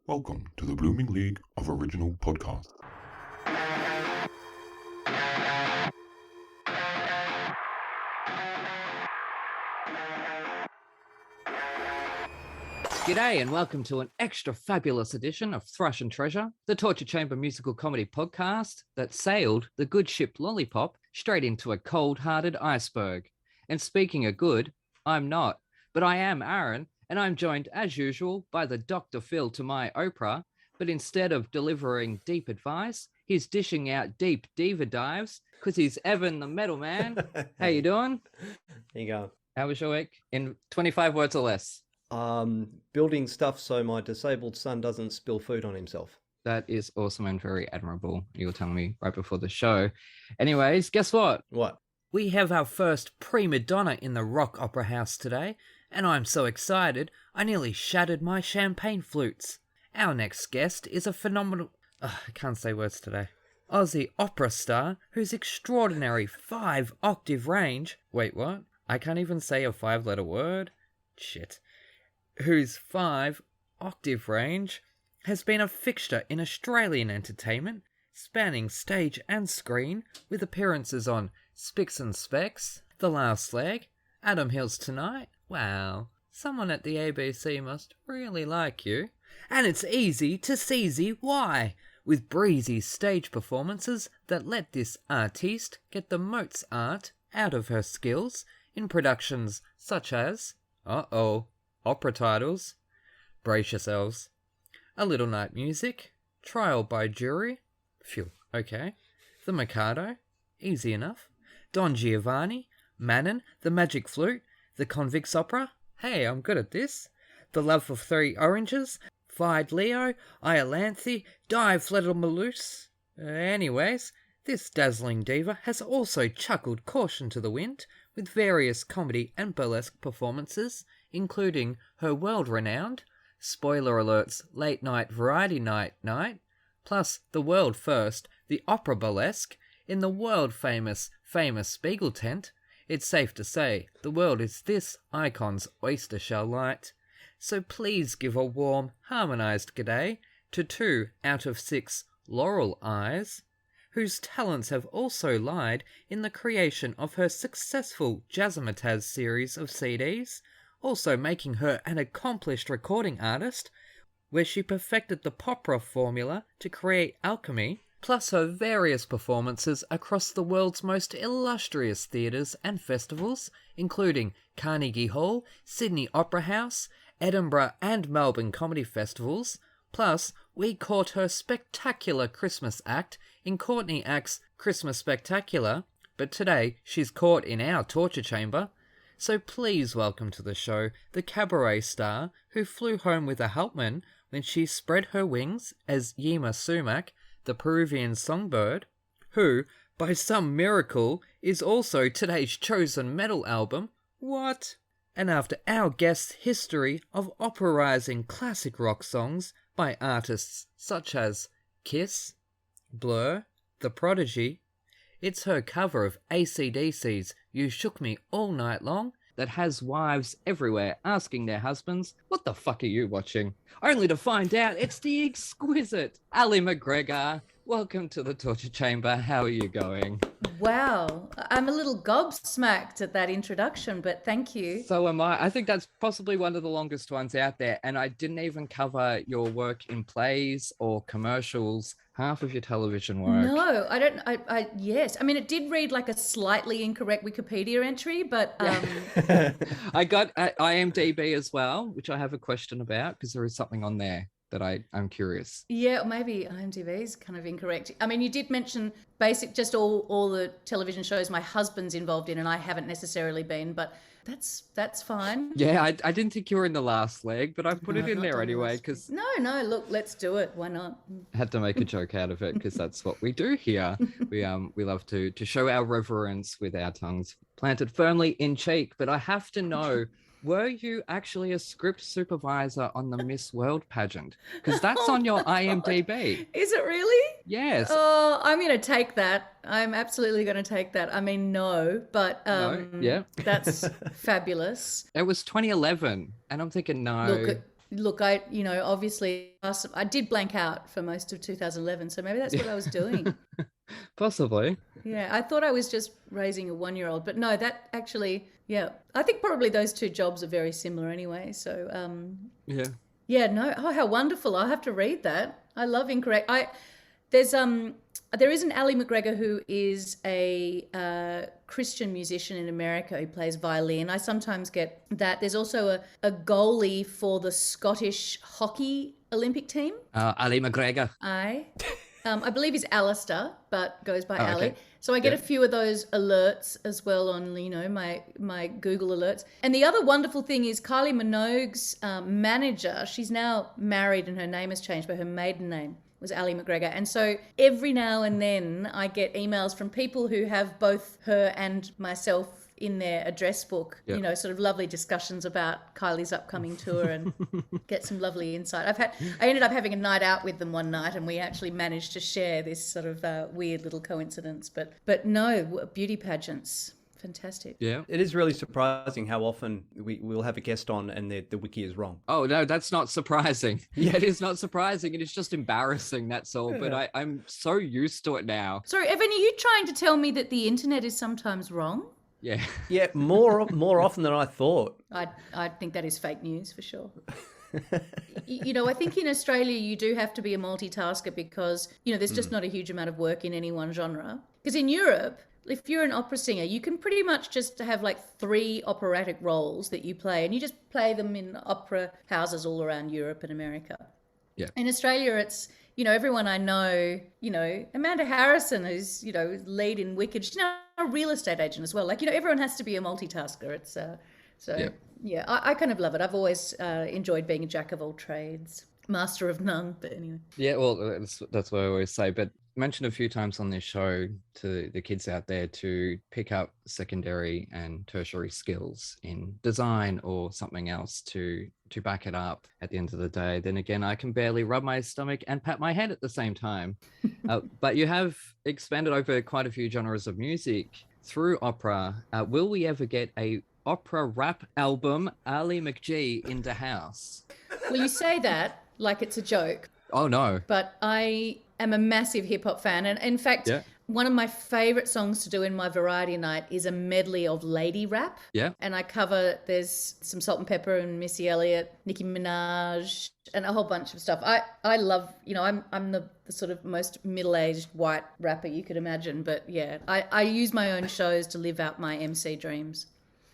Welcome to the Blooming League of Original Podcasts. G'day and welcome to an extra fabulous edition of Thrash and Treasure, the torture chamber musical comedy podcast that sailed the good ship Lollipop straight into a cold-hearted iceberg. And speaking of good, I'm not, but I am Aaron, and I'm joined as usual by the Dr. Phil to my Oprah, but instead of delivering deep advice, he's dishing out deep diva dives because he's Evan the Metal Man. How you doing? There you go. How was your week? In 25 words or less. Building stuff so my disabled son doesn't spill food on himself. That is awesome and very admirable. You were telling me right before the show. Anyways, guess what? What? We have our first prima donna in the Rock Opera House today, and I'm so excited I nearly shattered my champagne flutes. Our next guest is a phenomenal... I can't say words today. Aussie opera star whose extraordinary 5-octave range... Wait, what? I can't even say a 5-letter word? Shit. Whose 5-octave range has been a fixture in Australian entertainment, spanning stage and screen, with appearances on Spicks and Specs, The Last Leg, Adam Hills Tonight. Wow, someone at the ABC must really like you. And it's easy to see why, with breezy stage performances that let this artiste get the Mozart out of her skills in productions such as... opera titles, brace yourselves, A Little Night Music, Trial by Jury, phew, okay, The Mikado, easy enough, Don Giovanni, Manon, The Magic Flute, The Convicts Opera, hey, I'm good at this, The Love of Three Oranges, Fied Leo, Iolanthe, Dive Little Malouse. Anyways, this dazzling diva has also chuckled caution to the wind with various comedy and burlesque performances, including her world-renowned, spoiler alerts, Late Night Variety Night, plus the world-first, the Opera Burlesque, in the world-famous Spiegel tent. It's safe to say the world is this icon's oyster shell light. So please give a warm, harmonised g'day to 2 out of 6 Laurel Eyes, whose talents have also lied in the creation of her successful Jazzmatazz series of CDs, also making her an accomplished recording artist, where she perfected the popra formula to create alchemy, plus her various performances across the world's most illustrious theatres and festivals, including Carnegie Hall, Sydney Opera House, Edinburgh and Melbourne comedy festivals. Plus, we caught her spectacular Christmas act in Courtney Act's Christmas Spectacular, but today she's caught in our torture chamber. So please welcome to the show the cabaret star who flew home with a helpman when she spread her wings as Yma Sumac, the Peruvian songbird, who, by some miracle, is also today's chosen metal album. What? And after our guest's history of operizing classic rock songs by artists such as Kiss, Blur, The Prodigy, it's her cover of AC/DC's You Shook Me All Night Long that has wives everywhere asking their husbands, what the fuck are you watching? Only to find out it's the exquisite Ali McGregor. Welcome to the torture chamber. How are you going? Wow, I'm a little gobsmacked at that introduction, but thank you. So am I. I think that's possibly one of the longest ones out there, and I didn't even cover your work in plays or commercials, half of your television work. No, I don't. Yes, I mean, it did read like a slightly incorrect Wikipedia entry, but I got IMDb as well, which I have a question about because there is something on there that I'm curious. Yeah, maybe IMDb is kind of incorrect. I mean, you did mention just all the television shows my husband's involved in, and I haven't necessarily been, but that's fine. Yeah, I didn't think you were in The Last Leg, but I put it in there anyway because... No, look, let's do it. Why not? I had to make a joke out of it because that's what we do here. We love to show our reverence with our tongues planted firmly in cheek, but I have to know... Were you actually a script supervisor on the Miss World pageant? Because that's on your IMDb. God. Is it really? Yes. Oh, I'm going to take that. I'm absolutely going to take that. I mean, no, but no, yeah. That's fabulous. It was 2011, and I'm thinking, no. Look, look, obviously I did blank out for most of 2011, so maybe that's what I was doing. Possibly. Yeah, I thought I was just raising a 1-year-old, but no, that actually, yeah, I think probably those two jobs are very similar anyway. So, Yeah. yeah, no, oh, how wonderful! I'll have to read that. I love incorrect. There is an Ali McGregor who is a Christian musician in America who plays violin. I sometimes get that. There's also a goalie for the Scottish hockey Olympic team. Ali McGregor. I believe he's Alistair, but goes by Ali. Okay. So I get a few of those alerts as well on, my Google alerts. And the other wonderful thing is Kylie Minogue's manager. She's now married and her name has changed, but her maiden name was Ali McGregor. And so every now and then I get emails from people who have both her and myself in their address book, sort of lovely discussions about Kylie's upcoming tour and get some lovely insight. I ended up having a night out with them one night and we actually managed to share this sort of weird little coincidence. But no, beauty pageants. Fantastic. Yeah. It is really surprising how often we'll have a guest on and the wiki is wrong. Oh, no, that's not surprising. Yeah, it is not surprising. It is just embarrassing, that's all. But I'm so used to it now. Sorry, Evan, are you trying to tell me that the internet is sometimes wrong? Yeah. Yeah, more often than I thought. I think that is fake news for sure. I think in Australia you do have to be a multitasker because, there's just not a huge amount of work in any one genre. Because in Europe, if you're an opera singer, you can pretty much just have like 3 operatic roles that you play and you just play them in opera houses all around Europe and America. Yeah. In Australia, it's, everyone I know, Amanda Harrison, who's, lead in Wicked, she's now a real estate agent as well. Like, everyone has to be a multitasker. It's, yeah, I kind of love it. I've always enjoyed being a jack of all trades, master of none, but anyway. Yeah, well, that's what I always say. But mentioned a few times on this show to the kids out there to pick up secondary and tertiary skills in design or something else to back it up at the end of the day. Then again, I can barely rub my stomach and pat my head at the same time. But you have expanded over quite a few genres of music through opera. Will we ever get a opera rap album, Ali McG, Indahouse? Well, you say that like it's a joke. Oh, no. But I am a massive hip hop fan. And in fact, one of my favorite songs to do in my variety night is a medley of lady rap. Yeah. And I cover, there's some Salt and Pepper and Missy Elliott, Nicki Minaj, and a whole bunch of stuff. I love, I'm the sort of most middle-aged white rapper you could imagine. But yeah, I use my own shows to live out my MC dreams.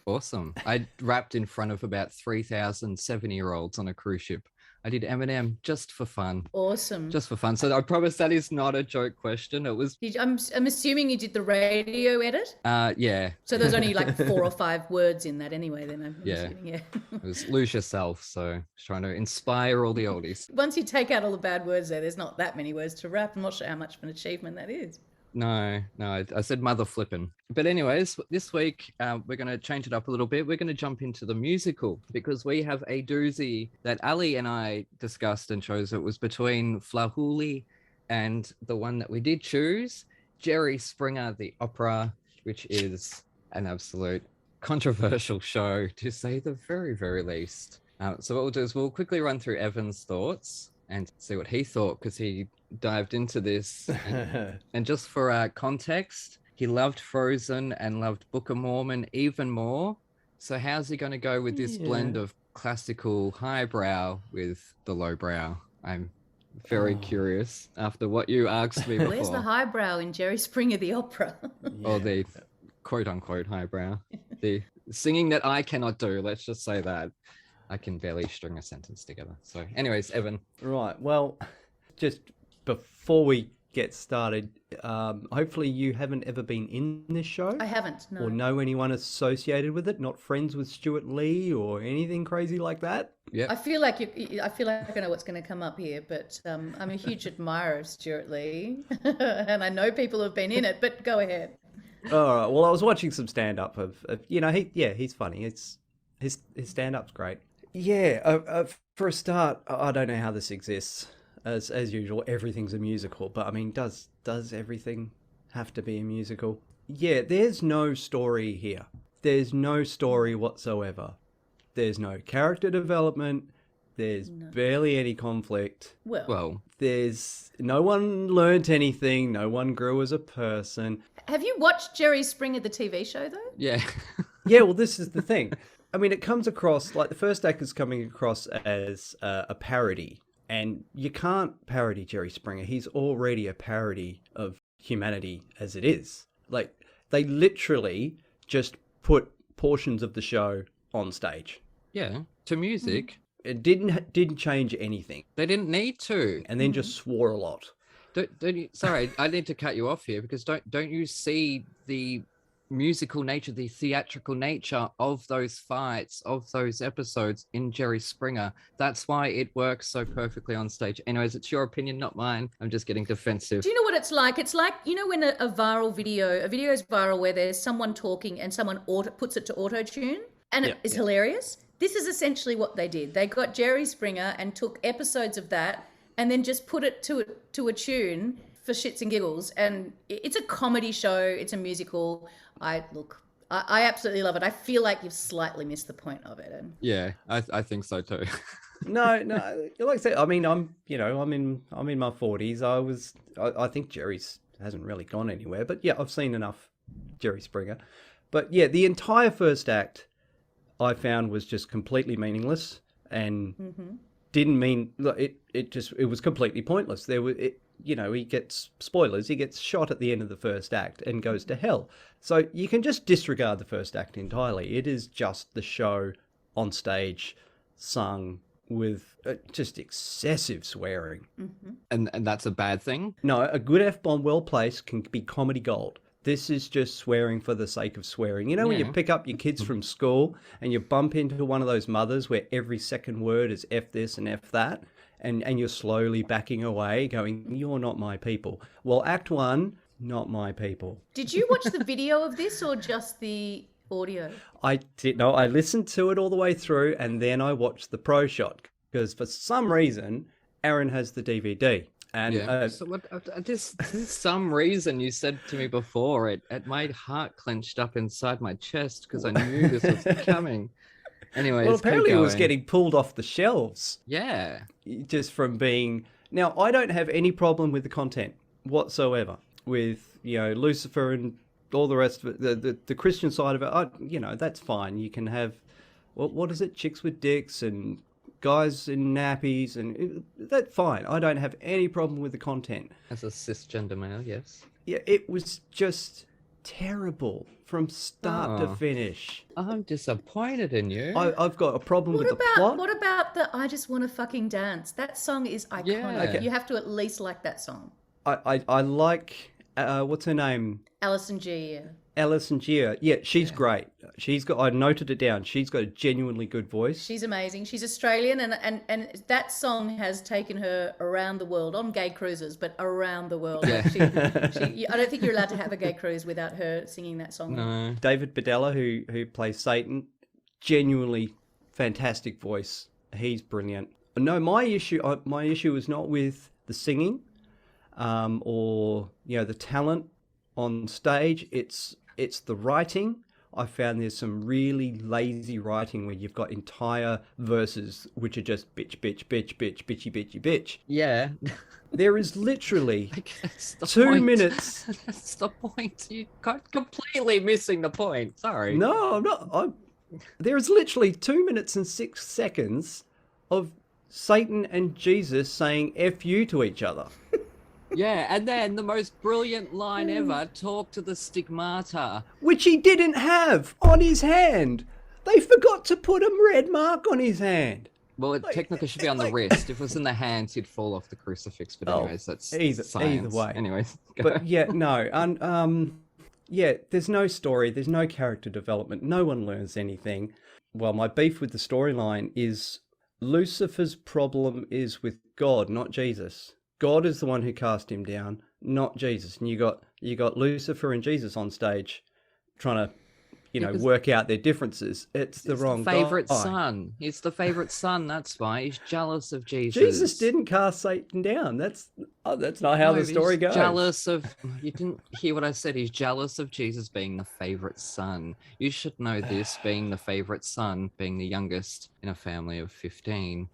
Awesome. I rapped in front of about 3,000 70-year-olds on a cruise ship. I did Eminem just for fun. Awesome. Just for fun. So I promise that is not a joke question. It was... I'm assuming you did the radio edit? Yeah. So there's only like 4 or 5 words in that anyway, then I'm assuming, yeah. It was Lose Yourself, so just trying to inspire all the oldies. Once you take out all the bad words there's not that many words to rap. I'm not sure how much of an achievement that is. No, I said mother flippin'. But anyways, this week we're going to change it up a little bit. We're going to jump into the musical because we have a doozy that Ali and I discussed and chose. It was between Flahuli and the one that we did choose, Jerry Springer, the opera, which is an absolute controversial show, to say the very, very least. So what we'll do is we'll quickly run through Evan's thoughts and see what he thought, because he dived into this. And just for context, he loved Frozen and loved Book of Mormon even more. So how's he going to go with this blend of classical highbrow with the lowbrow? I'm very curious after what you asked me before. Where's the highbrow in Jerry Springer the opera? Or the quote-unquote highbrow. The singing that I cannot do, let's just say that. I can barely string a sentence together. So anyways, Evan. Right, well, just before we get started, hopefully you haven't ever been in this show. I haven't, no. Or know anyone associated with it, not friends with Stuart Lee or anything crazy like that. Yeah. I feel like I know what's going to come up here, but I'm a huge admirer of Stuart Lee, and I know people who've been in it, but go ahead. All right, well, I was watching some stand-up of he's funny. His stand-up's great. Yeah, for a start, I don't know how this exists. As usual, everything's a musical, but I mean, does everything have to be a musical? Yeah, there's no story here. There's no story whatsoever. There's no character development. There's barely any conflict. Well, There's no one learnt anything. No one grew as a person. Have you watched Jerry Springer, the TV show, though? yeah. Yeah, well, this is the thing. I mean, it comes across like the first act is coming across as a parody, and you can't parody Jerry Springer. He's already a parody of humanity as it is. Like, they literally just put portions of the show on stage. Yeah, to music. It didn't change anything, They didn't need to. and then just swore a lot. Don't you, sorry, I need to cut you off here because don't you see the musical nature, the theatrical nature of those fights, of those episodes in Jerry Springer? That's why it works so perfectly on stage. Anyways, it's your opinion, not mine. I'm just getting defensive. Do you know what it's like? It's like, you know, when a video is viral where there's someone talking and someone puts it to auto-tune and it is hilarious. This is essentially what they did. They got Jerry Springer and took episodes of that and then just put it to a tune for shits and giggles. And it's a comedy show. It's a musical. I absolutely love it. I feel like you've slightly missed the point of it. And Yeah, I think so too. No, like I said, I mean, I'm in my 40s. I think Jerry's hasn't really gone anywhere, but yeah, I've seen enough Jerry Springer. But yeah, the entire first act I found was just completely meaningless and didn't mean it was completely pointless. He gets spoilers. He gets shot at the end of the first act and goes to hell. So you can just disregard the first act entirely. It is just the show on stage, sung with just excessive swearing. And that's a bad thing? No, a good F-bomb well placed can be comedy gold. This is just swearing for the sake of swearing. You know, when you pick up your kids from school and you bump into one of those mothers where every second word is F this and F that, and you're slowly backing away going, you're not my people. Well, Act 1, not my people. did you watch the video of this or just the audio? I did no. I listened to it all the way through, and then I watched the pro shot because for some reason Aaron has the DVD. And so what? This some reason you said to me before it my heart clenched up inside my chest because I knew this was coming. Anyways, well, apparently keep it was going. getting pulled off the shelves. Yeah. Just from being. Now, I don't have any problem with the content whatsoever. With Lucifer and all the rest of it, the Christian side of it. That's fine. You can have what is it? Chicks with dicks and guys in nappies, and that's fine. I don't have any problem with the content. As a cisgender male, yes. Yeah, it was just terrible from start to finish. I'm disappointed in you. I've got a problem with the plot. What about the I Just Want to Fucking Dance? That song is iconic. Yeah. Okay. You have to at least like that song. I like, what's her name? Alison G. Yeah. Alison Gia. Yeah, she's great. I noted it down. She's got a genuinely good voice. She's amazing. She's Australian, and that song has taken her around the world on gay cruises, but around the world. Yeah. I don't think you're allowed to have a gay cruise without her singing that song. No. David Badella, who plays Satan, genuinely fantastic voice. He's brilliant. No, my issue is not with the singing, or the talent on stage. It's the writing. I found there's some really lazy writing where you've got entire verses which are just bitch, bitch, bitch, bitch, bitchy, bitchy, bitch. Yeah. There is literally That's the 2 point. minutes. That's the point. You got completely missing the point. Sorry. No, I'm not. There is literally 2 minutes and 6 seconds of Satan and Jesus saying F you to each other. Yeah, and then the most brilliant line ever, talk to the stigmata. Which he didn't have on his hand. They forgot to put a red mark on his hand. Well, it technically should be on the wrist. If it was in the hands, he'd fall off the crucifix. But anyways, that's either science. way. Anyways. But yeah, no. There's no story. There's no character development. No one learns anything. Well, my beef with the storyline is Lucifer's problem is with God, not Jesus. God is the one who cast him down, not Jesus. And you got Lucifer and Jesus on stage trying to, work out their differences. It's the wrong favorite guy. son. He's the favorite son. That's why he's jealous of Jesus. Jesus didn't cast Satan down. That's not how the story goes. Jealous of. You didn't hear what I said. He's jealous of Jesus being the favorite son. You should know this. Being the favorite son, being the youngest in a family of 15.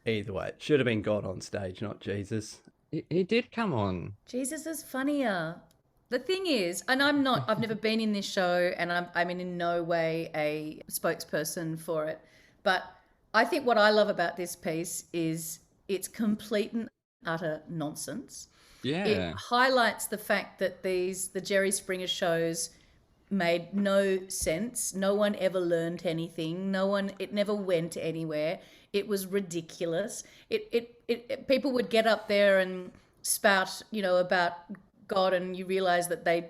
Either way, it should have been God on stage, not Jesus. He did come on. Jesus is funnier. The thing is, and I've never been in this show, and I'm in no way a spokesperson for it, but I think what I love about this piece is it's complete and utter nonsense. Yeah. It highlights the fact that the Jerry Springer shows made no sense. No one ever learned anything. It never went anywhere. It was ridiculous. People would get up there and spout, about God, and you realize that they,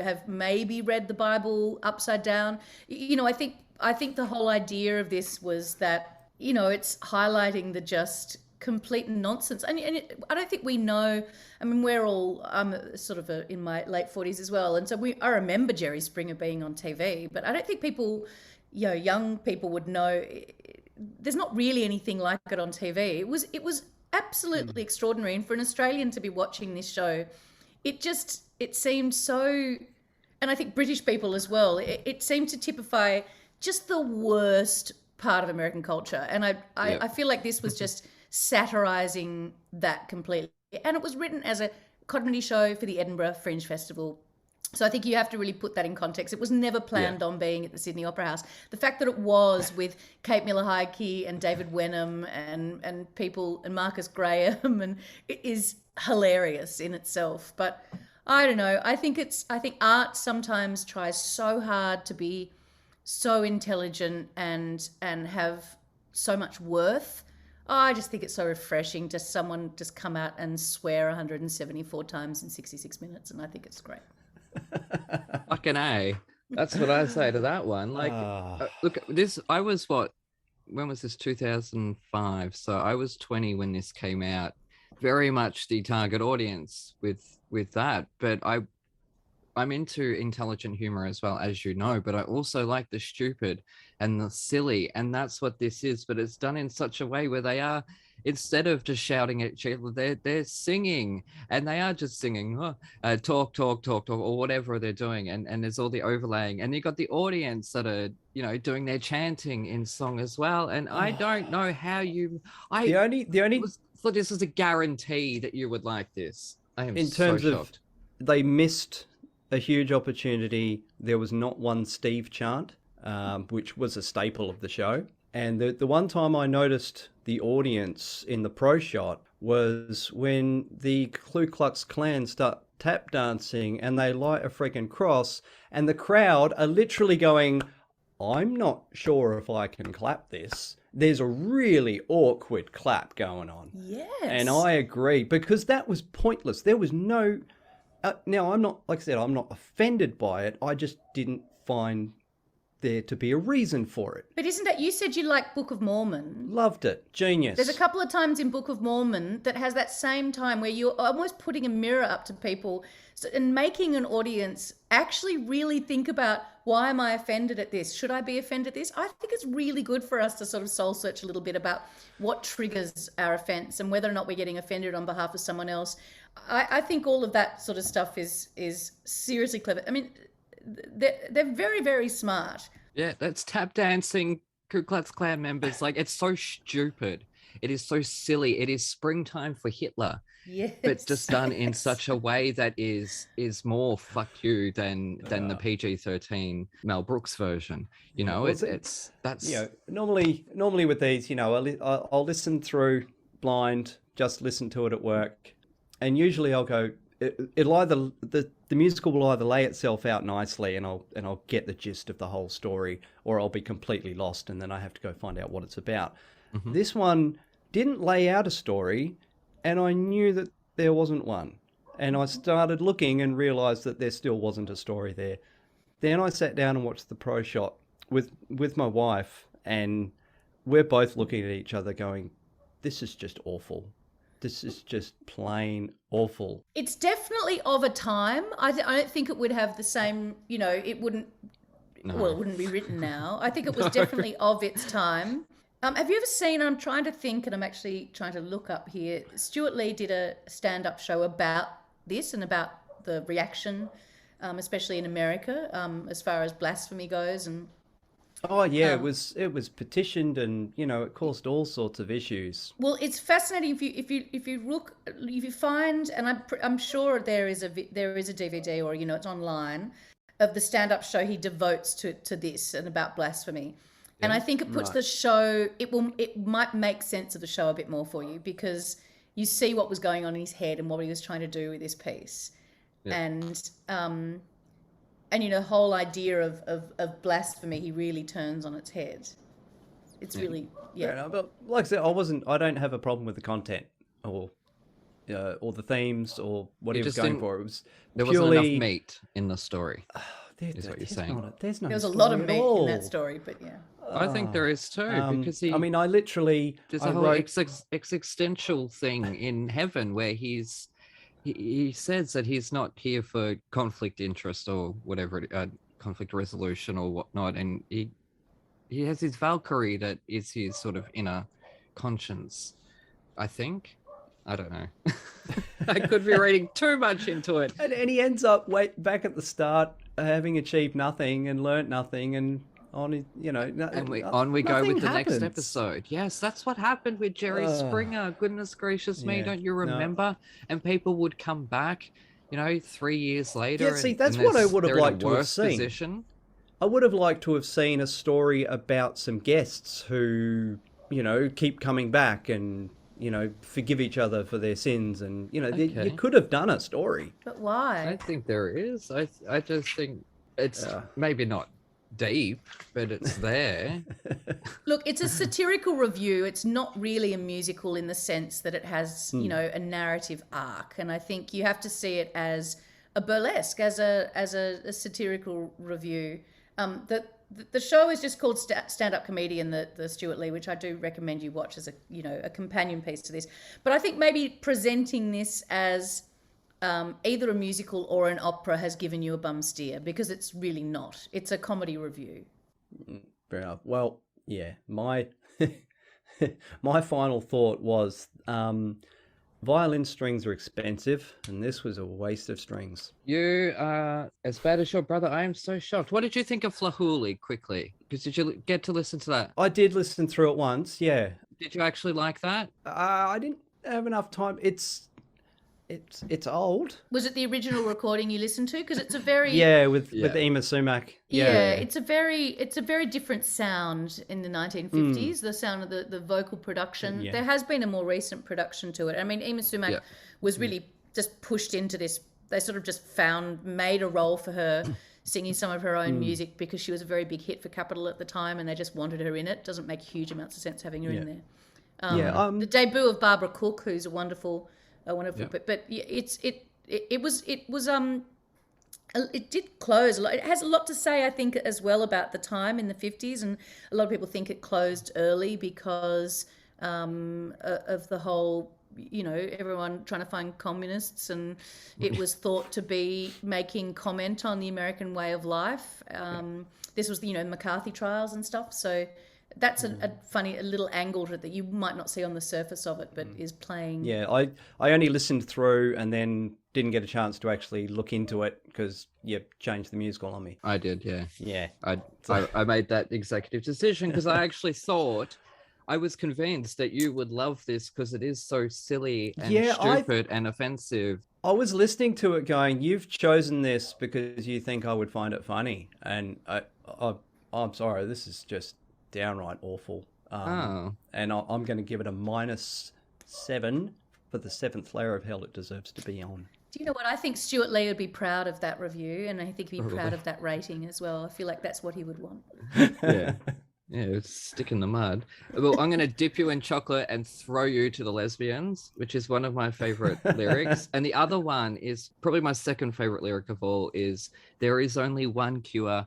have maybe read the Bible upside down. I think the whole idea of this was that, it's highlighting the just complete nonsense. And I don't think we know. I mean, I'm sort of in my late 40s as well, and so I remember Jerry Springer being on TV, but I don't think people, young people would know. There's not really anything like it on TV. It was absolutely extraordinary, and for an Australian to be watching this show, it seemed so, and I think British people as well, it seemed to typify just the worst part of American culture, and I feel like this was just satirizing that completely, and it was written as a comedy show for the Edinburgh Fringe Festival. So I think you have to really put that in context. It was never planned on being at the Sydney Opera House. The fact that it was with Kate Miller-Heidke and David Wenham and people and Marcus Graham, and it is hilarious in itself. But I don't know. I think art sometimes tries so hard to be so intelligent and have so much worth. I just think it's so refreshing to someone just come out and swear 174 times in 66 minutes, and I think it's great. Fucking A. That's what I say to that one. Like, look, this, I was when was this? 2005. So I was 20 when this came out. Very much the target audience with that. But I'm into intelligent humor as well, as you know, but I also like the stupid and the silly, and that's what this is. But it's done in such a way where they are, instead of just shouting at each other, they're singing, and they are just singing, talk, or whatever they're doing, and there's all the overlaying, and you got the audience that are, doing their chanting in song as well. And I don't know how thought this was a guarantee that you would like this. I am in so terms shocked. of they missed a huge opportunity. There was not one Steve chant, which was a staple of the show. And the one time I noticed the audience in the pro shot was when the Ku Klux Klan start tap dancing and they light a freaking cross, and the crowd are literally going, I'm not sure if I can clap this. There's a really awkward clap going on. Yes. And I agree, because that was pointless. There was no... now, I'm not, like I said, I'm not offended by it. I just didn't find there to be a reason for it. But isn't that, you said you like Book of Mormon? Loved it. Genius. There's a couple of times in Book of Mormon that has that same time where you're almost putting a mirror up to people and making an audience actually really think about, why am I offended at this? Should I be offended at this? I think it's really good for us to sort of soul search a little bit about what triggers our offense and whether or not we're getting offended on behalf of someone else. I think all of that sort of stuff is seriously clever. I mean, they're very, very smart. Yeah, that's tap dancing Ku Klux Klan members. Like, it's so stupid. It is so silly. It is springtime for Hitler. Yes. But just done in such a way that is more fuck you than the PG-13 Mel Brooks version. That's normally with these, I'll listen through blind, just listen to it at work, and usually I'll go, it'll either the musical will either lay itself out nicely and I'll get the gist of the whole story, or I'll be completely lost and then I have to go find out what it's about. Mm-hmm. This one didn't lay out a story, and I knew that there wasn't one. And I started looking and realized that there still wasn't a story there. Then I sat down and watched the pro shot with my wife, and we're both looking at each other going, this is just awful. This is just plain awful. It's definitely of a time. I don't think it would have the same, it wouldn't, well, it wouldn't be written now. I think it was definitely of its time. Have you ever seen, I'm trying to think, and I'm actually trying to look up here, Stuart Lee did a stand-up show about this and about the reaction, especially in America, as far as blasphemy goes. And Oh yeah, it was petitioned, and it caused all sorts of issues. Well, it's fascinating if you find, and I'm sure there is a DVD, or it's online, of the stand-up show he devotes to this and about blasphemy. And I think it puts the show, it might make sense of the show a bit more for you, because you see what was going on in his head and what he was trying to do with this piece. And the whole idea of blasphemy, he really turns on its head. It's really, But like I said, I don't have a problem with the content or the themes or what he was going for. It was there purely... wasn't enough meat in the story. Is what you're saying? There's no. There was a lot of meat in that story, but yeah. I think there is too, because I mean, I literally... There's a whole existential thing in heaven where he says that he's not here for conflict interest or whatever, conflict resolution or whatnot, and he has his Valkyrie that is his sort of inner conscience, I think. I don't know. I could be reading too much into it. And he ends up back at the start, having achieved nothing and learnt nothing, and on we go with the next episode. Yes, that's what happened with Jerry Springer. Goodness gracious me, don't you remember? And people would come back, 3 years later. Yeah, see, that's what I would have liked to have seen. Position. I would have liked to have seen a story about some guests who, keep coming back and, forgive each other for their sins, and you could have done a story. But why? I think there is. I just think it's maybe not deep, but it's there. Look, it's a satirical review. It's not really a musical in the sense that it has, a narrative arc. And I think you have to see it as a burlesque, as a satirical review. The show is just called Stand-Up Comedian, the Stuart Lee, which I do recommend you watch as a companion piece to this. But I think maybe presenting this as either a musical or an opera has given you a bum steer, because it's really not. It's a comedy review. Fair enough. Well, yeah, my my final thought was violin strings are expensive, and this was a waste of strings. You are as bad as your brother. I am so shocked. What did you think of Flahuli, quickly? Because did you get to listen to that? I did listen through it once, yeah. Did you actually like that? I didn't have enough time. It's old. Was it the original recording you listened to? Because it's a very with Yma Sumac. Yeah, it's a very different sound in the 1950s. The sound of the vocal production. Yeah. There has been a more recent production to it. I mean, Yma Sumac was really just pushed into this. They sort of just made a role for her singing some of her own music, because she was a very big hit for Capitol at the time, and they just wanted her in it. Doesn't make huge amounts of sense having her in there. The debut of Barbara Cook, who's a wonderful. But it did close a lot. It has a lot to say, I think, as well about the time in the 50s, and a lot of people think it closed early because of the whole, everyone trying to find communists, and it was thought to be making comment on the American way of life. This was the McCarthy trials and stuff, so that's a funny little angle that you might not see on the surface of it, but is playing. Yeah, I only listened through and then didn't get a chance to actually look into it because you changed the musical on me. I did, yeah. Yeah. I made that executive decision because I actually thought, I was convinced that you would love this because it is so silly and stupid and offensive. I was listening to it going, you've chosen this because you think I would find it funny. And I'm sorry, this is just downright awful. And I'm going to give it a -7 for the 7th layer of hell it deserves to be on. Do you know what? I think Stuart Lee would be proud of that review, and I think he'd be proud of that rating as well. I feel like that's what he would want. Yeah, stick in the mud. Well, I'm going to dip you in chocolate and throw you to the lesbians, which is one of my favorite lyrics. And the other one is probably my second favorite lyric of all, is there is only one cure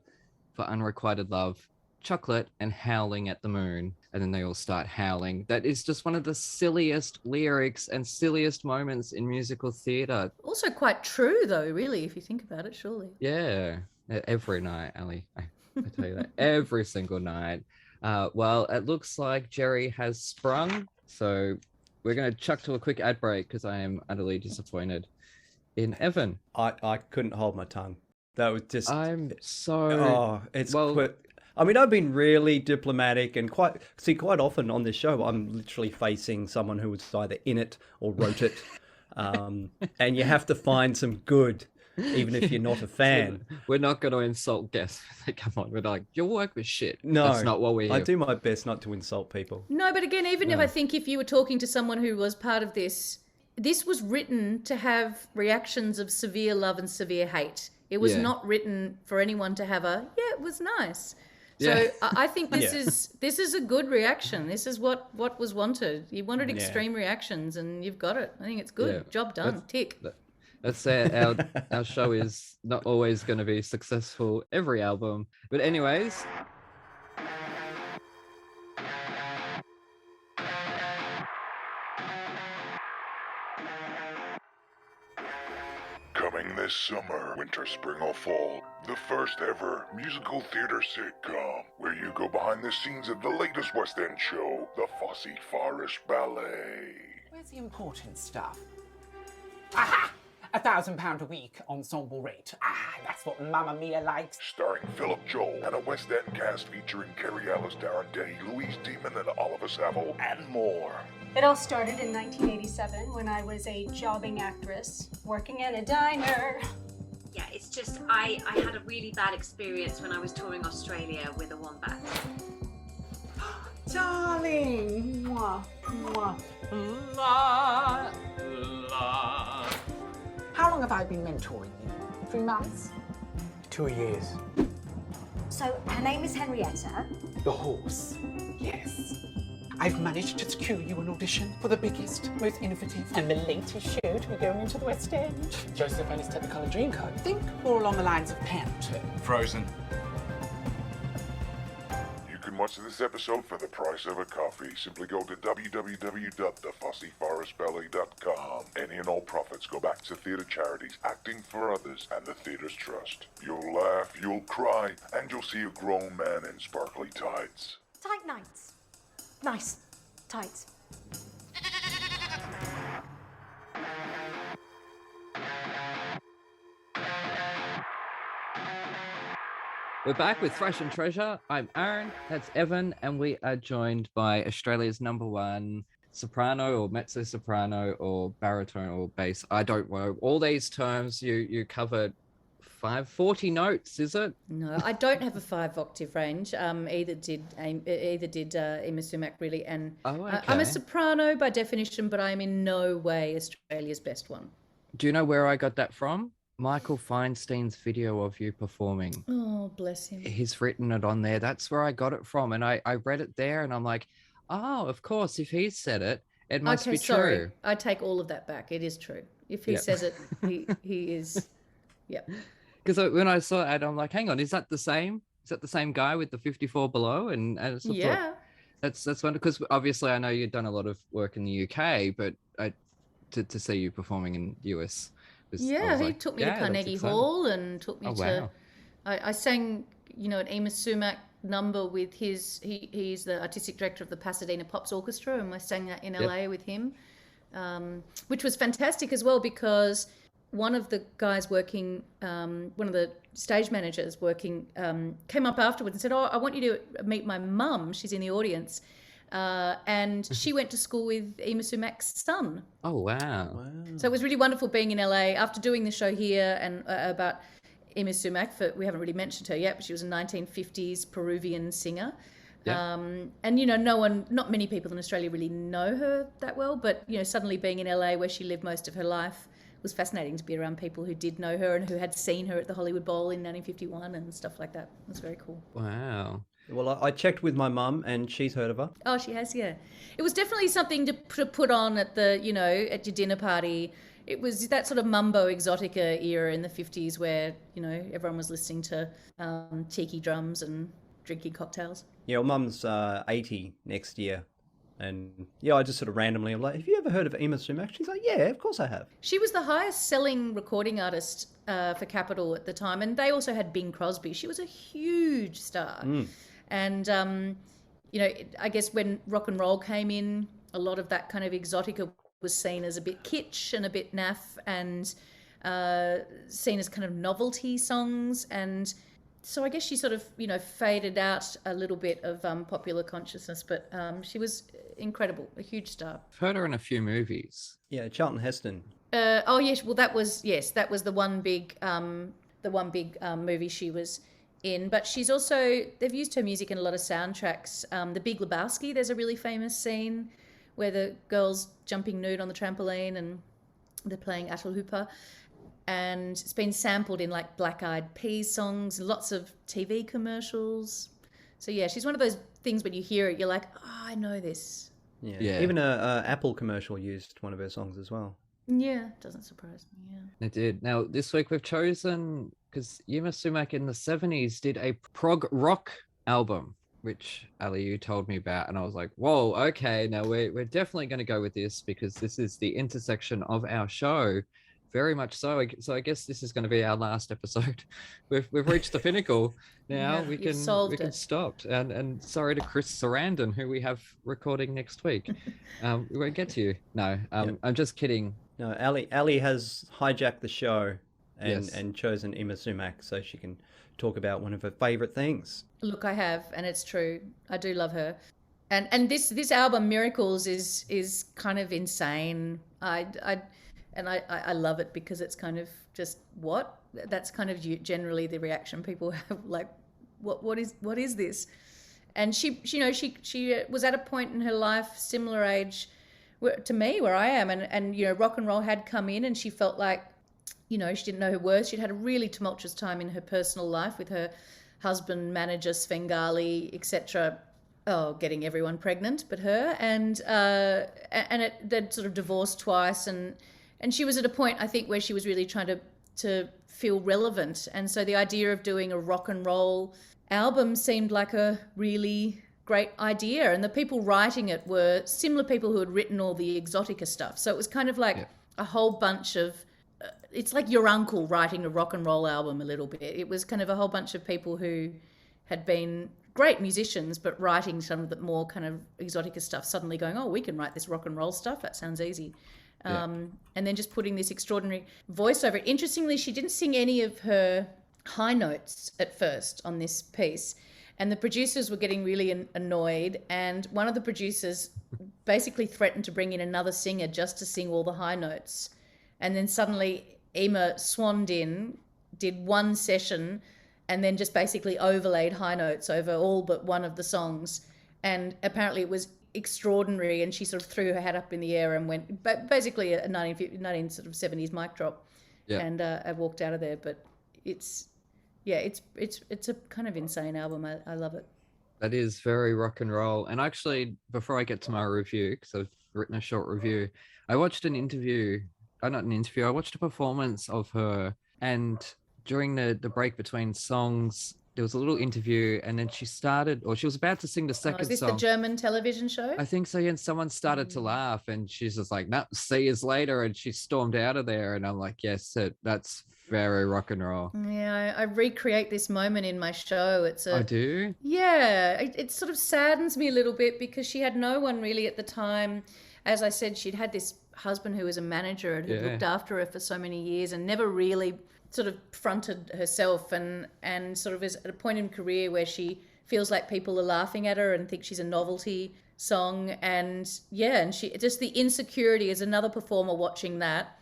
for unrequited love, chocolate and howling at the moon. And then they all start howling. That is just one of the silliest lyrics and silliest moments in musical theatre. Also quite true, though, really, if you think about it, surely. Yeah, every night, Ali. I tell you that, every single night. Well, it looks like Jerry has sprung. So we're going to chuck to a quick ad break because I am utterly disappointed in Evan. I couldn't hold my tongue. That was just... I'm so... Oh, it's... Well, I mean, I've been really diplomatic and quite often on this show, I'm literally facing someone who was either in it or wrote it. And you have to find some good, even if you're not a fan. We're not going to insult guests. Come on, we're like, your work was shit. No, that's not what we're here. I do my best not to insult people. No, but again, even if I think if you were talking to someone who was part of this was written to have reactions of severe love and severe hate. It was not written for anyone to have it was nice. So I think this is a good reaction. This is what was wanted. You wanted extreme reactions, and you've got it. I think it's good. Yeah. Job done. Tick. Let's say our show is not always going to be successful every album. But anyways... Coming this summer, winter, spring, or fall, the first ever musical theater sitcom, where you go behind the scenes of the latest West End show, the Fosse Forest Ballet. Where's the important stuff? Aha! £1,000 a week ensemble rate. That's what Mamma Mia likes. Starring Philip Joel and a West End cast featuring Kerry Ellis, Darren Day, Louise Demon, and Oliver Saville, and more. It all started in 1987 when I was a jobbing actress working at a diner. Yeah, it's just I had a really bad experience when I was touring Australia with a wombat. Darling! Mwah, mwah. La, la. How long have I been mentoring you? 3 months? 2 years. So her name is Henrietta. The horse. Yes. I've managed to secure you an audition for the biggest, most innovative, and the latest show to be going into the West End. Joseph and his Technicolor Dreamcoat. Think more along the lines of Panto. Frozen. You can watch this episode for the price of a coffee. Simply go to www.thefosseforestballet.com. Any and all profits go back to theatre charities, acting for others, and the theatre's trust. You'll laugh, you'll cry, and you'll see a grown man in sparkly tights. Tight nights. Nice. Tights. We're back with Thrash and Treasure. I'm Aaron, that's Evan, and we are joined by Australia's #1 soprano or mezzo-soprano or baritone or bass. I don't know. All these terms you covered 40 notes, is it? No, I don't have a 5-octave range. Either did Yma Sumac really, and I'm a soprano by definition, but I'm in no way Australia's best one. Do you know where I got that from? Michael Feinstein's video of you performing. Oh, bless him. He's written it on there. That's where I got it from, and I read it there, and I'm like, oh, of course, if he said it, it must be true. I take all of that back. It is true. If he says it, he is. Yeah. Because when I saw it, I'm like, hang on, is that the same? Is that the same guy with the 54 below? And yeah, that's wonderful. Because obviously, I know you've done a lot of work in the UK, but to see you performing in US. He took me to Carnegie Hall and took me to. I sang, an Yma Sumac number with he's the artistic director of the Pasadena Pops Orchestra, and I sang that in LA with him, which was fantastic as well because one of the guys working, one of the stage managers working, came up afterwards and said, "Oh, I want you to meet my mum. She's in the audience." And she went to school with Yma Sumac's son. Oh, wow. So it was really wonderful being in LA after doing the show here and about Yma Sumac. We haven't really mentioned her yet, but she was a 1950s Peruvian singer. Yeah. And, not many people in Australia really know her that well, but, suddenly being in LA where she lived most of her life, it was fascinating to be around people who did know her and who had seen her at the Hollywood Bowl in 1951 and stuff like that. It was very cool. Wow. Well, I checked with my mum, and she's heard of her. Oh, she has, yeah. It was definitely something to put on at the, at your dinner party. It was that sort of mambo exotica era in the 50s where, everyone was listening to tiki drums and drinking cocktails. Yeah, well, Mum's 80 next year. And, I just sort of randomly, I'm like, have you ever heard of Yma Sumac? She's like, yeah, of course I have. She was the highest selling recording artist for Capitol at the time. And they also had Bing Crosby. She was a huge star. And, I guess when rock and roll came in, a lot of that kind of exotica was seen as a bit kitsch and a bit naff and seen as kind of novelty songs. And so I guess she sort of, faded out a little bit of popular consciousness, but she was incredible, a huge star. I've heard her in a few movies. Yeah, Charlton Heston. Oh yes, well that was the one big movie she was in. But she's also, they've used her music in a lot of soundtracks. The Big Lebowski, there's a really famous scene where the girl's jumping nude on the trampoline and they're playing Atul Hooper. And it's been sampled in like Black Eyed Peas songs, lots of TV commercials. So yeah, she's one of those things when you hear it, you're like, oh, I know this. Yeah. Even a Apple commercial used one of her songs as well. Yeah, doesn't surprise me. Yeah, It did. Now this week we've chosen, because Yma Sumac in the 70s did a prog rock album, which Ali, you told me about, and I was like, whoa, okay, now we're definitely going to go with this because this is the intersection of our show. Very much so. So I guess this is going to be our last episode. We've reached the pinnacle. Now we can stop. And sorry to Chris Sarandon, who we have recording next week. We won't get to you. No, I'm just kidding. No, Ali has hijacked the show Yes. and chosen Yma Sumac so she can talk about one of her favourite things. Look, I have, and it's true. I do love her. And this album, Miracles, is kind of insane. I love it because it's kind of just what? That's kind of generally the reaction people have, like, what is this? And she was at a point in her life, similar age to me, where I am, and rock and roll had come in, and she felt like, she didn't know her worth. She'd had a really tumultuous time in her personal life with her husband, manager, Svengali, etc. Oh, getting everyone pregnant but her, and they'd sort of divorced twice, and she was at a point, I think, where she was really trying to feel relevant. And so the idea of doing a rock and roll album seemed like a really great idea. And the people writing it were similar people who had written all the Exotica stuff. So it was kind of like a whole bunch of, it's like your uncle writing a rock and roll album a little bit. It was kind of a whole bunch of people who had been great musicians, but writing some of the more kind of Exotica stuff, suddenly going, oh, we can write this rock and roll stuff. That sounds easy. And then just putting this extraordinary voice over it. Interestingly, she didn't sing any of her high notes at first on this piece, and the producers were getting really annoyed, and one of the producers basically threatened to bring in another singer just to sing all the high notes. And then suddenly Yma swanned in, did one session, and then just basically overlaid high notes over all but one of the songs. And apparently it was extraordinary, and she sort of threw her hat up in the air and went, basically a 1970s mic drop, and I walked out of there. But it's a kind of insane album. I love it. That is very rock and roll. And actually, before I get to my review, because I've written a short review, I watched I watched a performance of her, and during the break between songs, there was a little interview, and then she was about to sing the second song. Is this the German television show? I think so, yeah, and someone started to laugh, and she's just like, no, see you later, and she stormed out of there, and I'm like, yes, that's very rock and roll. Yeah, I recreate this moment in my show. I do? Yeah, it sort of saddens me a little bit because she had no one really at the time. As I said, she'd had this husband who was a manager and who looked after her for so many years and never really sort of fronted herself, and sort of is at a point in her career where she feels like people are laughing at her and think she's a novelty song. And she just, the insecurity as another performer watching that,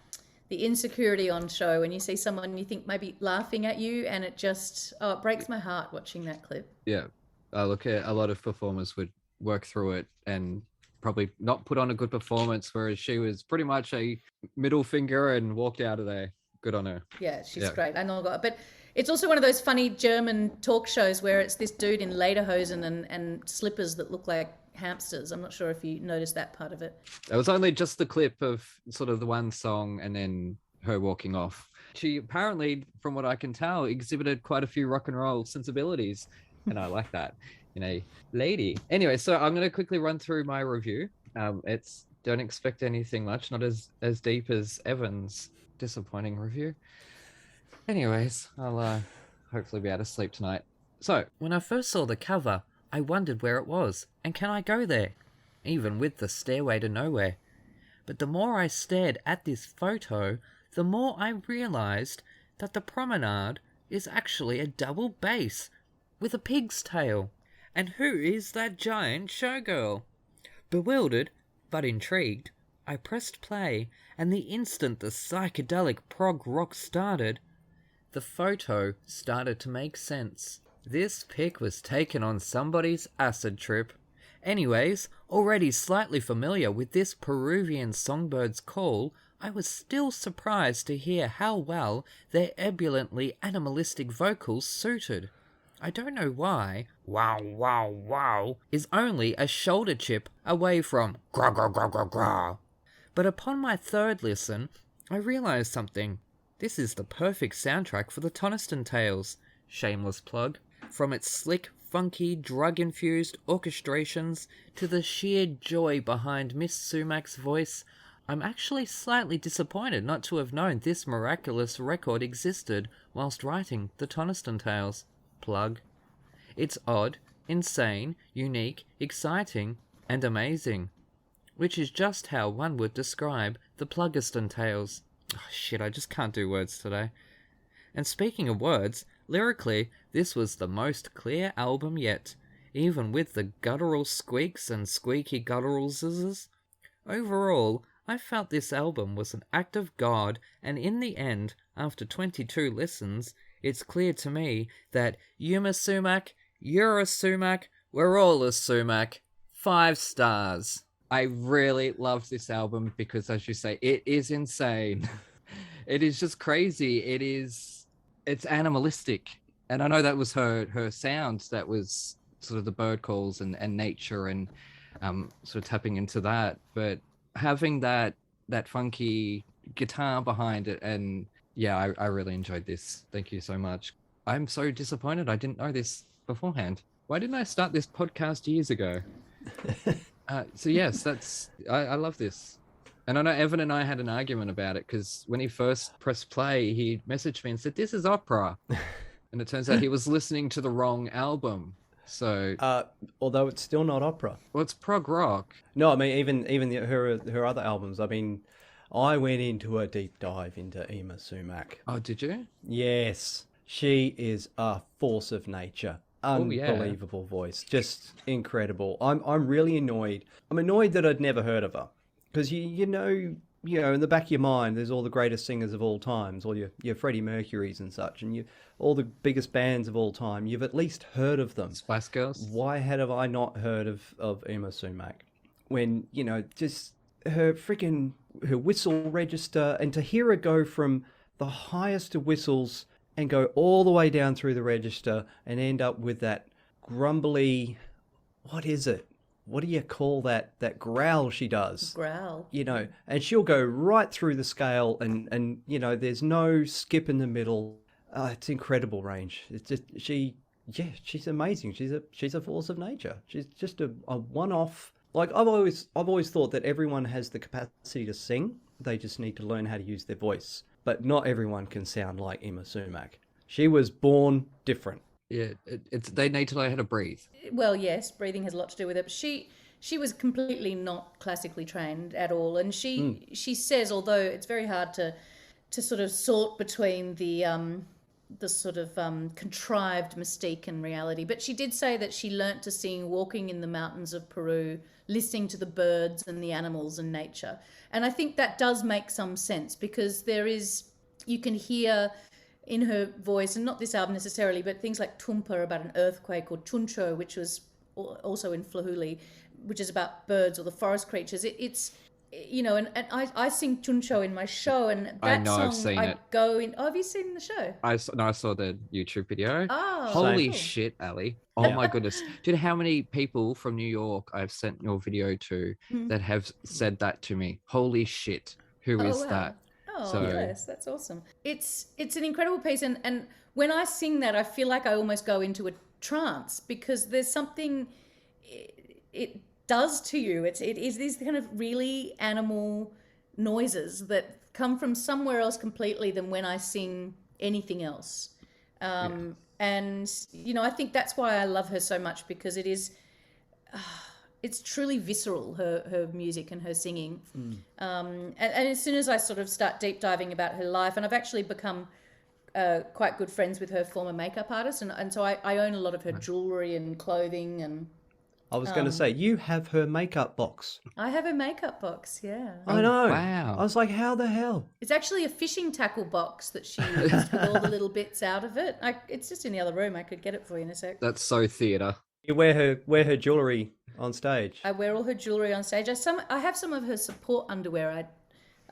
the insecurity on show when you see someone you think maybe laughing at you, and it just, it breaks my heart watching that clip. Yeah. Look, a lot of performers would work through it and probably not put on a good performance, whereas she was pretty much a middle finger and walked out of there. Good on her. Yeah, she's great. I know, but it's also one of those funny German talk shows where it's this dude in lederhosen and slippers that look like hamsters. I'm not sure if you noticed that part of it. It was only just the clip of sort of the one song and then her walking off. She apparently, from what I can tell, exhibited quite a few rock and roll sensibilities, and I like that in a lady. Anyway, so I'm going to quickly run through my review. Don't expect anything much, not as deep as Evan's disappointing review. Anyways, I'll hopefully be able to sleep tonight. So, when I first saw the cover, I wondered where it was, and can I go there? Even with the stairway to nowhere. But the more I stared at this photo, the more I realised that the promenade is actually a double bass with a pig's tail. And who is that giant showgirl? Bewildered, but intrigued, I pressed play, and the instant the psychedelic prog rock started, the photo started to make sense. This pic was taken on somebody's acid trip. Anyways, already slightly familiar with this Peruvian songbird's call, I was still surprised to hear how well their ebulliently animalistic vocals suited. I don't know why wow wow wow is only a shoulder chip away from gra gra gra gra gra. But upon my third listen, I realised something. This is the perfect soundtrack for the Toniston Tales. Shameless plug. From its slick, funky, drug-infused orchestrations to the sheer joy behind Miss Sumac's voice, I'm actually slightly disappointed not to have known this miraculous record existed whilst writing the Toniston Tales. Plug. It's odd, insane, unique, exciting, and amazing. Which is just how one would describe the Pluggiston Tales. Oh shit, I just can't do words today. And speaking of words, lyrically, this was the most clear album yet, even with the guttural squeaks and squeaky guttural zizzes. Overall, I felt this album was an act of God, and in the end, after 22 listens, it's clear to me that Yma Sumac, you're a Sumac, we're all a Sumac. 5 stars. I really loved this album because, as you say, it is insane. It is just crazy. It's animalistic. And I know that was her sound, that was sort of the bird calls and nature and sort of tapping into that. But having that funky guitar behind it, and yeah, I really enjoyed this. Thank you so much. I'm so disappointed I didn't know this beforehand. Why didn't I start this podcast years ago? So yes, I love this. And I know Evan and I had an argument about it because when he first pressed play, he messaged me and said, "This is opera." And it turns out he was listening to the wrong album. So although it's still not opera. Well, it's prog rock. No, I mean even her other albums. I mean, I went into a deep dive into Yma Sumac. Oh, did you? Yes, she is a force of nature. Unbelievable voice, just incredible. I'm really annoyed. I'm annoyed that I'd never heard of her, because you know in the back of your mind there's all the greatest singers of all times, all your Freddie Mercurys and such, and all the biggest bands of all time. You've at least heard of them. Spice Girls. Why have I not heard of Yma Sumac? When just her whistle register, and to hear her go from the highest of whistles and go all the way down through the register and end up with that grumbly, what is it? What do you call that growl she does? Growl. And she'll go right through the scale and there's no skip in the middle. It's incredible range. It's just, she's amazing. She's a force of nature. She's just a one-off. Like I've always thought that everyone has the capacity to sing. They just need to learn how to use their voice. But not everyone can sound like Yma Sumac. She was born different. Yeah, they need to learn how to breathe. Well, yes, breathing has a lot to do with it. But she was completely not classically trained at all, and she says, although it's very hard to sort of sort between the sort of contrived mystique and reality, but she did say that she learnt to sing walking in the mountains of Peru, listening to the birds and the animals and nature. And I think that does make some sense, because you can hear in her voice, and not this album necessarily, but things like Tumpa about an earthquake, or Chuncho, which was also in Flahuli, which is about birds or the forest creatures. It's and I sing Chuncho in my show, and that I know, song I've seen it. go in. Oh, have you seen the show? I saw the YouTube video. Oh, holy cool. shit, Ali! Oh my goodness! Do you know how many people from New York I've sent your video to that have said that to me? Holy shit! Who is that? Oh, yes, that's awesome. It's an incredible piece, and when I sing that, I feel like I almost go into a trance, because there's something it does to you. It is these kind of really animal noises that come from somewhere else completely than when I sing anything else. And I think that's why I love her so much, because it is it's truly visceral, her music and her singing. And as soon as I sort of start deep diving about her life, and I've actually become quite good friends with her former makeup artist, and so I own a lot of her jewelry and clothing, and I was going to say, you have her makeup box. I have a makeup box, yeah. I know. Wow. I was like, how the hell? It's actually a fishing tackle box that she used with all the little bits out of it. It's just in the other room. I could get it for you in a sec. That's so theatre. You wear her jewellery on stage. I wear all her jewellery on stage. I have some of her support underwear.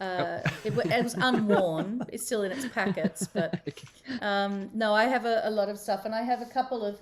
It was unworn. It's still in its packets, but no, I have a lot of stuff, and I have a couple of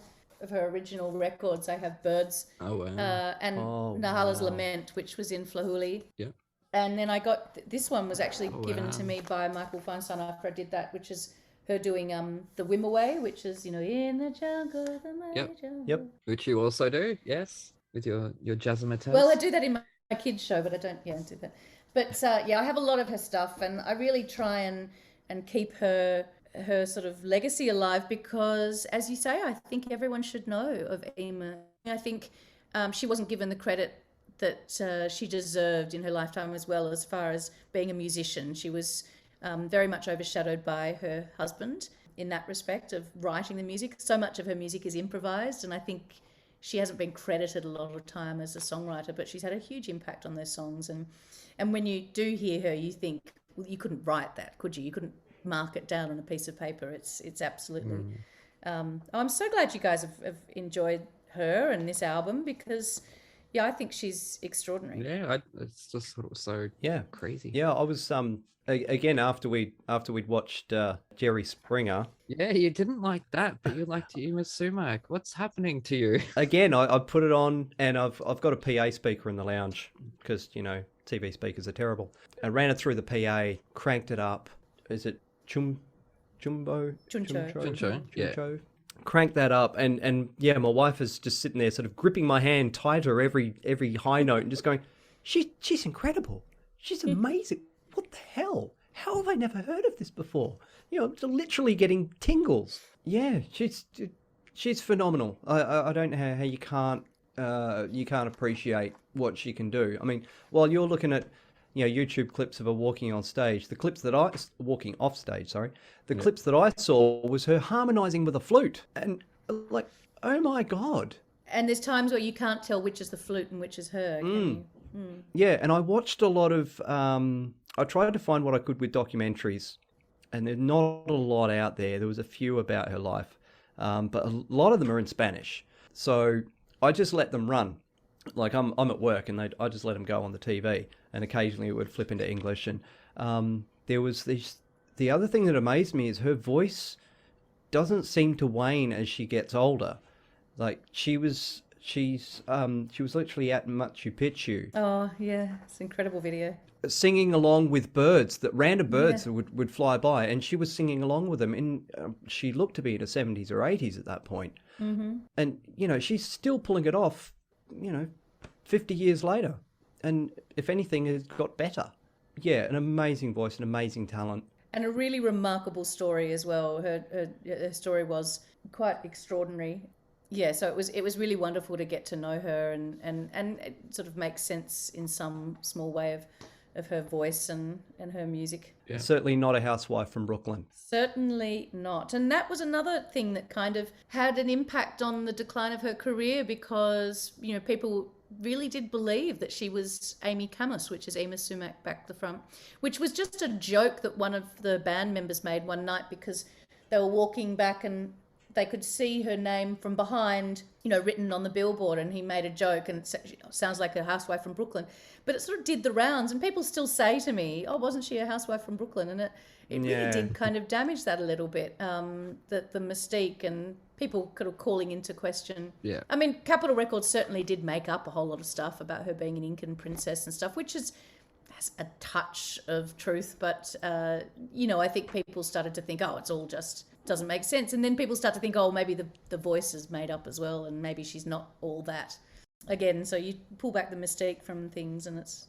her original records. I have Birds and Nahala's Lament, which was in Flahuli. Yeah. And then I got, this one was actually given to me by Michael Feinstein after I did that, which is her doing the Yma Way, which is, in the jungle, the mighty jungle. Yep. Which you also do, yes, with your jazzmatazz. Well, I do that in my kids' show, but I don't do that. But I have a lot of her stuff, and I really try and keep her sort of legacy alive, because, as you say, I think everyone should know of Yma. I think she wasn't given the credit that she deserved in her lifetime, as well, as far as being a musician. She was very much overshadowed by her husband in that respect of writing the music. So much of her music is improvised, and I think she hasn't been credited a lot of the time as a songwriter, but she's had a huge impact on those songs. And when you do hear her, you think, well, you couldn't write that, could you? You couldn't mark it down on a piece of paper. It's absolutely... I'm so glad you guys have enjoyed her and this album, because, I think she's extraordinary. Yeah, it's just sort of so crazy. Yeah, I was... Again, after we'd watched Jerry Springer. Yeah, you didn't like that, but you liked Yma Sumac. What's happening to you? Again, I put it on, and I've got a PA speaker in the lounge, because, TV speakers are terrible. I ran it through the PA, cranked it up. Is it Chuncho? Chuncho, yeah. Cranked that up, and my wife is just sitting there sort of gripping my hand tighter every high note and just going, she's incredible. She's amazing. What the hell? How have I never heard of this before? Literally getting tingles. Yeah, she's phenomenal. I don't know how you can't appreciate what she can do. I mean, while you're looking at YouTube clips of her walking on stage, the clips that walking off stage, sorry, the clips that I saw was her harmonizing with a flute, and like, oh my god. And there's times where you can't tell which is the flute and which is her. Can you? Yeah, and I watched a lot of. I tried to find what I could with documentaries, and there's not a lot out there. There was a few about her life, but a lot of them are in Spanish. So I just let them run. Like I'm at work, and I just let them go on the TV, and occasionally it would flip into English. And there was this. The other thing that amazed me is her voice doesn't seem to wane as she gets older. Like she was literally at Machu Picchu. Oh yeah, it's an incredible video. Singing along with birds, that random birds that would fly by, and she was singing along with them. And she looked to be in her 70s or 80s at that point. Mm-hmm. And she's still pulling it off. 50 years later, and if anything, has got better. Yeah, an amazing voice, an amazing talent, and a really remarkable story as well. Her story was quite extraordinary. Yeah, so it was really wonderful to get to know her and it sort of makes sense in some small way of her voice and her music. Yeah. Certainly not a housewife from Brooklyn. Certainly not. And that was another thing that kind of had an impact on the decline of her career, because, people really did believe that she was Amy Camus, which is Yma Sumac back the front, which was just a joke that one of the band members made one night, because they were walking back and they could see her name from behind, written on the billboard, and he made a joke, and it sounds like a housewife from Brooklyn. But it sort of did the rounds, and people still say to me, oh, wasn't she a housewife from Brooklyn? And it really did kind of damage that a little bit, the mystique, and people kind of calling into question. Yeah. I mean, Capitol Records certainly did make up a whole lot of stuff about her being an Incan princess and stuff, which has a touch of truth, but, I think people started to think, oh, it's all just... doesn't make sense. And then people start to think, oh, maybe the voice is made up as well, and maybe she's not all that. Again, so you pull back the mystique from things, and it's,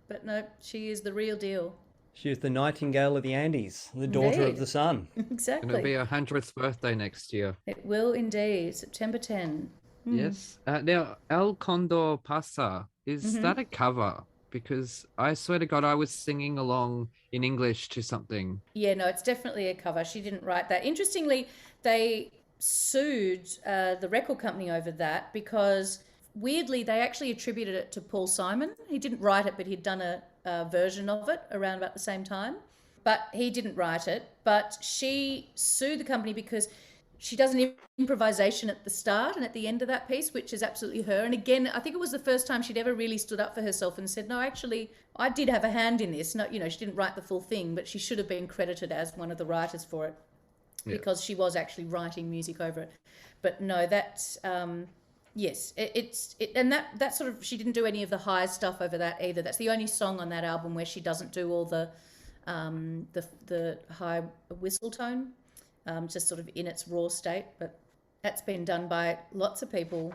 But no, she is the real deal. She is the Nightingale of the Andes, the daughter of the sun. Exactly. It'll be her 100th birthday next year. It will indeed, September 10. Yes. Now, El Condor Pasa, is that a cover? because I swear to God, I was singing along in English to something. Yeah, no, it's definitely a cover. She didn't write that. Interestingly, they sued the record company over that because weirdly they actually attributed it to Paul Simon. He didn't write it, but he'd done a version of it around about the same time. But he didn't write it. But she sued the company because she does an improvisation at the start and at the end of that piece, which is absolutely her. And again, I think it was the first time she'd ever really stood up for herself and said, no, actually, I did have a hand in this. No, you know, she didn't write the full thing, but she should have been credited as one of the writers for it because she was actually writing music over it. But no, that's, yes, and that sort of, she didn't do any of the high stuff over that either. That's the only song on that album where she doesn't do all the high whistle tone. Just sort of in its raw state, but that's been done by lots of people.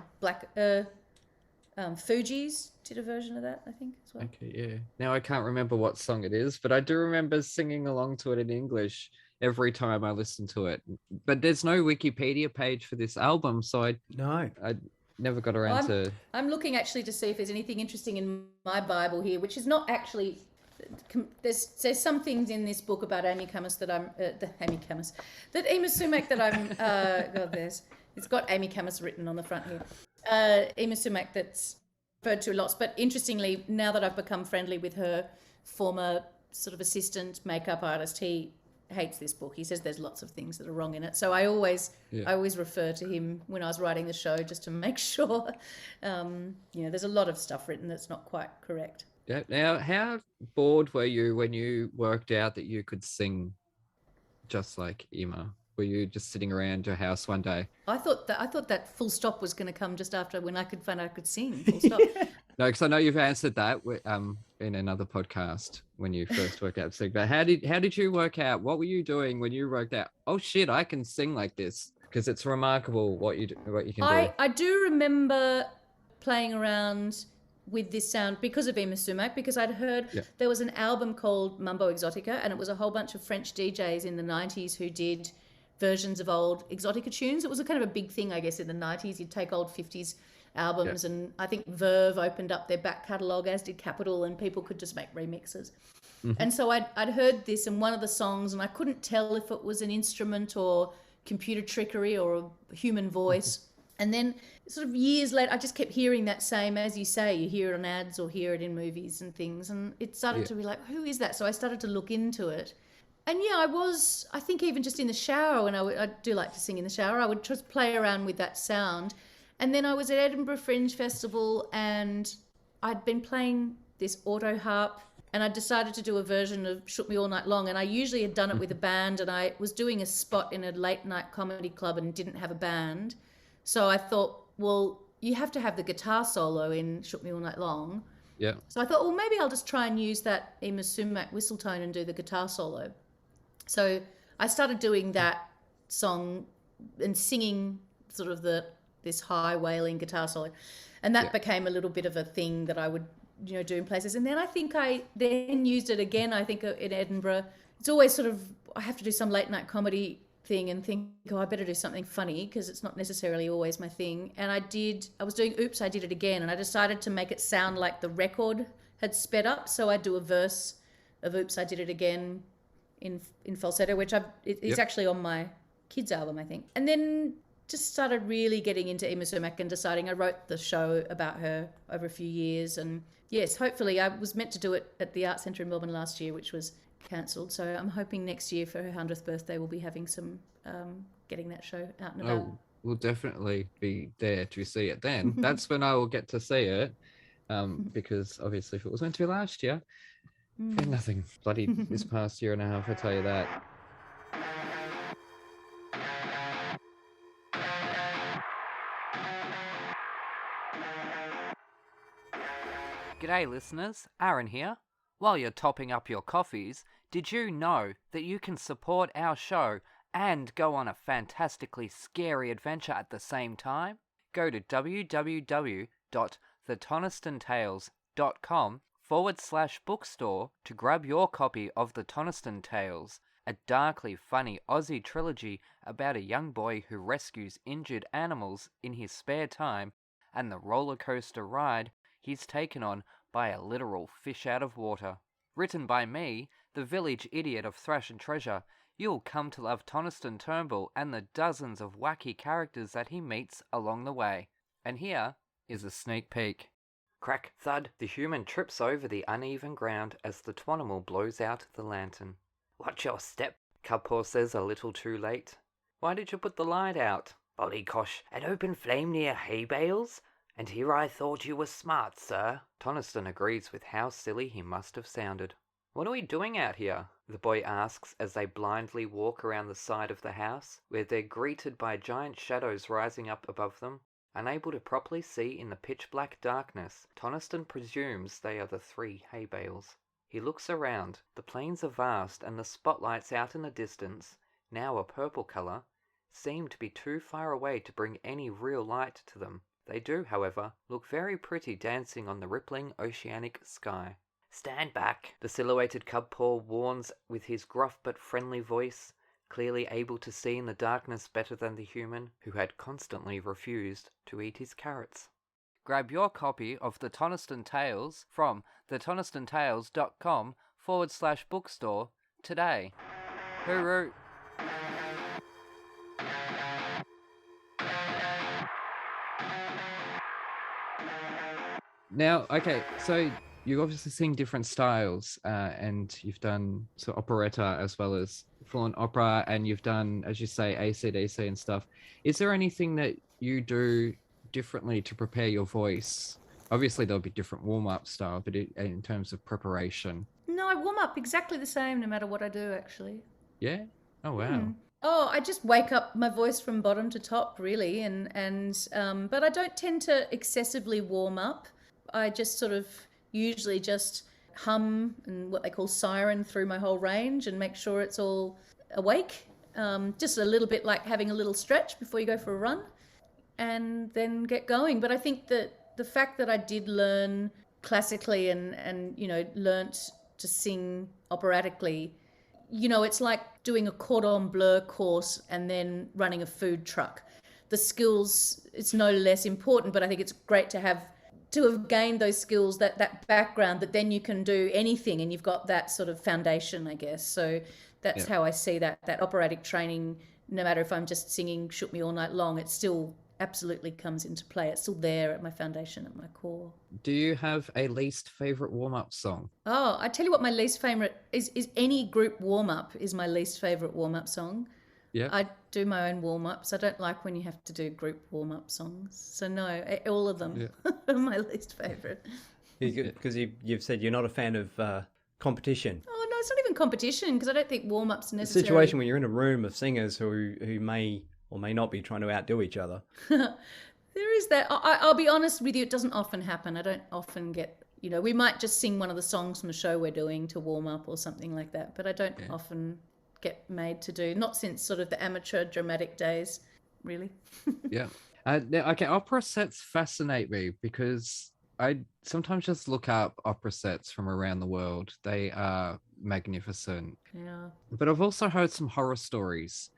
Fugees did a version of that, I think, as well. Okay, yeah. Now I can't remember what song it is, but I do remember singing along to it in English every time I listen to it. But there's no Wikipedia page for this album, so I never got around to... I'm looking actually to see if there's anything interesting in my Bible here, which is not actually... There's some things in this book about Amy Camus that I'm that Yma Sumac that I'm it's got Amy Camus written on the front here. Yma Sumac that's referred to lots, but interestingly, now that I've become friendly with her former sort of assistant makeup artist, he hates this book. He says there's lots of things that are wrong in it. So I always refer to him when I was writing the show just to make sure. There's a lot of stuff written that's not quite correct. Yeah. Now, how bored were you when you worked out that you could sing just like Yma? Were you just sitting around your house one day? I thought that full stop was going to come just after when I could find out I could sing. Full stop. No, because I know you've answered that in another podcast when you first worked out sing. But how did you work out? What were you doing when you worked out? Oh shit, I can sing like this, because it's remarkable what you can do. I do remember playing around with this sound because of Yma Sumac, because I'd heard there was an album called Mambo Exotica, and it was a whole bunch of French DJs in the 90s who did versions of old Exotica tunes. It was a kind of a big thing, I guess, in the 90s. You'd take old 50s albums, and I think Verve opened up their back catalogue, as did Capitol, and people could just make remixes. Mm-hmm. And so I'd heard this in one of the songs, and I couldn't tell if it was an instrument or computer trickery or a human voice. Mm-hmm. And then sort of years later, I just kept hearing that same, as you say, you hear it on ads or hear it in movies and things. And it started to be like, who is that? So I started to look into it. And I think even just in the shower, when I do like to sing in the shower, I would just play around with that sound. And then I was at Edinburgh Fringe Festival, and I'd been playing this auto harp, and I decided to do a version of Shook Me All Night Long. And I usually had done it with a band, and I was doing a spot in a late night comedy club and didn't have a band. So I thought, well, you have to have the guitar solo in Shook Me All Night Long. Yeah. So I thought, well, maybe I'll just try and use that Yma Sumac whistle tone and do the guitar solo. So I started doing that song and singing sort of this high wailing guitar solo. And that became a little bit of a thing that I would, do in places. And then I think I then used it again, I think in Edinburgh. It's always sort of, I have to do some late night comedy thing and think, I better do something funny, because it's not necessarily always my thing. And I was doing Oops, I Did It Again, and I decided to make it sound like the record had sped up. So I do a verse of Oops, I Did It Again in falsetto, which it's actually on my kids' album, I think. And then just started really getting into Yma Sumac and deciding, I wrote the show about her over a few years. And yes, hopefully I was meant to do it at the Arts Centre in Melbourne last year, which was cancelled. So I'm hoping next year for her 100th birthday we'll be having some, getting that show out and about. Oh, we'll definitely be there to see it then. That's when I will get to see it, because obviously if it was meant to be last year, nothing bloody this past year and a half, I tell you that. G'day listeners, Aaron here. While you're topping up your coffees, did you know that you can support our show and go on a fantastically scary adventure at the same time? Go to www.thetonistantales.com/bookstore to grab your copy of The Toniston Tales, a darkly funny Aussie trilogy about a young boy who rescues injured animals in his spare time and the roller coaster ride he's taken on by a literal fish out of water. Written by me, the village idiot of Thrash and Treasure, you'll come to love Toniston Turnbull and the dozens of wacky characters that he meets along the way. And here is a sneak peek. Crack, thud, the human trips over the uneven ground as the Twanimal blows out the lantern. Watch your step, Cubpaw says a little too late. Why did you put the light out? Bollycosh, an open flame near hay bales? And here I thought you were smart, sir. Toniston agrees with how silly he must have sounded. What are we doing out here? The boy asks as they blindly walk around the side of the house, where they're greeted by giant shadows rising up above them. Unable to properly see in the pitch-black darkness, Toniston presumes they are the 3 hay bales. He looks around. The plains are vast, and the spotlights out in the distance, now a purple colour, seem to be too far away to bring any real light to them. They do, however, look very pretty dancing on the rippling oceanic sky. Stand back, the silhouetted Cubpaw warns with his gruff but friendly voice, clearly able to see in the darkness better than the human, who had constantly refused to eat his carrots. Grab your copy of the Toniston Tales from thetonistontales.com/bookstore today. Hooroo! Now, okay, so you obviously sing different styles, and you've done operetta as well as full-on opera, and you've done, as you say, AC/DC and stuff. Is there anything that you do differently to prepare your voice? Obviously, there'll be different warm-up style, but in terms of preparation. No, I warm up exactly the same no matter what I do, actually. Yeah? Oh, wow. Oh, I just wake up my voice from bottom to top, really, but I don't tend to excessively warm up. I just sort of usually just hum and what they call siren through my whole range and make sure it's all awake. Just a little bit like having a little stretch before you go for a run and then get going. But I think that the fact that I did learn classically and learnt to sing operatically, it's like doing a cordon bleu course and then running a food truck. The skills, it's no less important, but I think it's great to have gained those skills, that background, that then you can do anything and you've got that sort of foundation, I guess. So that's how I see that operatic training, no matter if I'm just singing Shook Me All Night Long, it still absolutely comes into play. It's still there at my foundation, at my core. Do you have a least favourite warm-up song? Oh, I tell you what, my least favourite is any group warm-up is my least favourite warm-up song. Yeah. I do my own warm-ups. I don't like when you have to do group warm-up songs. So no, all of them are my least favourite. Because you've said you're not a fan of competition. Oh, no, it's not even competition because I don't think warm-ups are necessary. A situation when you're in a room of singers who may or may not be trying to outdo each other. There is that. I'll be honest with you, it doesn't often happen. I don't often get, we might just sing one of the songs from the show we're doing to warm up or something like that, but I don't often get made to do, not since sort of the amateur dramatic days, really. Yeah. Okay, opera sets fascinate me because I sometimes just look up opera sets from around the world. They are magnificent. Yeah. But I've also heard some horror stories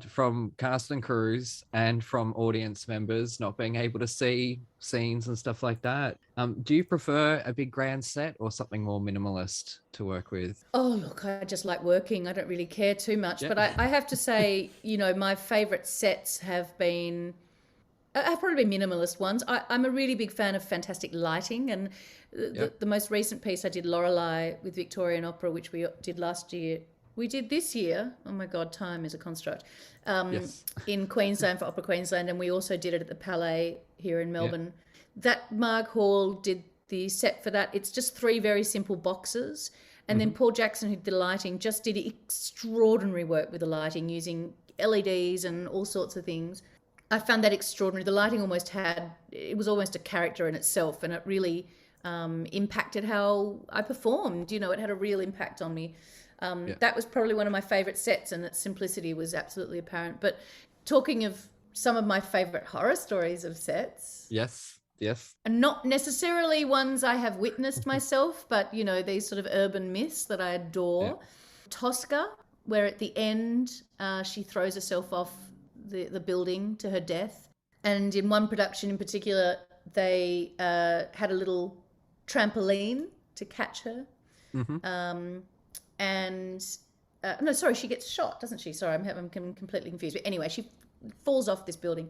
from cast and crews and from audience members not being able to see scenes and stuff like that. Do you prefer a big grand set or something more minimalist to work with? Oh, look, I just like working. I don't really care too much. But I have to say, my favourite sets have probably been minimalist ones. I'm a really big fan of fantastic lighting. And the most recent piece I did, Lorelei, with Victorian Opera, which we did last year. We did this year, oh my God, time is a construct, in Queensland for Opera Queensland, and we also did it at the Palais here in Melbourne. That Marg Hall did the set for that. It's just 3 very simple boxes. And then Paul Jackson, who did the lighting, just did extraordinary work with the lighting using LEDs and all sorts of things. I found that extraordinary. The lighting it was almost a character in itself, and it really impacted how I performed. It had a real impact on me. That was probably one of my favourite sets, and its simplicity was absolutely apparent. But talking of some of my favourite horror stories of sets. Yes. And not necessarily ones I have witnessed myself, but, these sort of urban myths that I adore. Yeah. Tosca, where at the end she throws herself off the building to her death. And in one production in particular, they had a little trampoline to catch her. No, sorry, she gets shot, doesn't she? Sorry, I'm completely confused. But anyway, she falls off this building.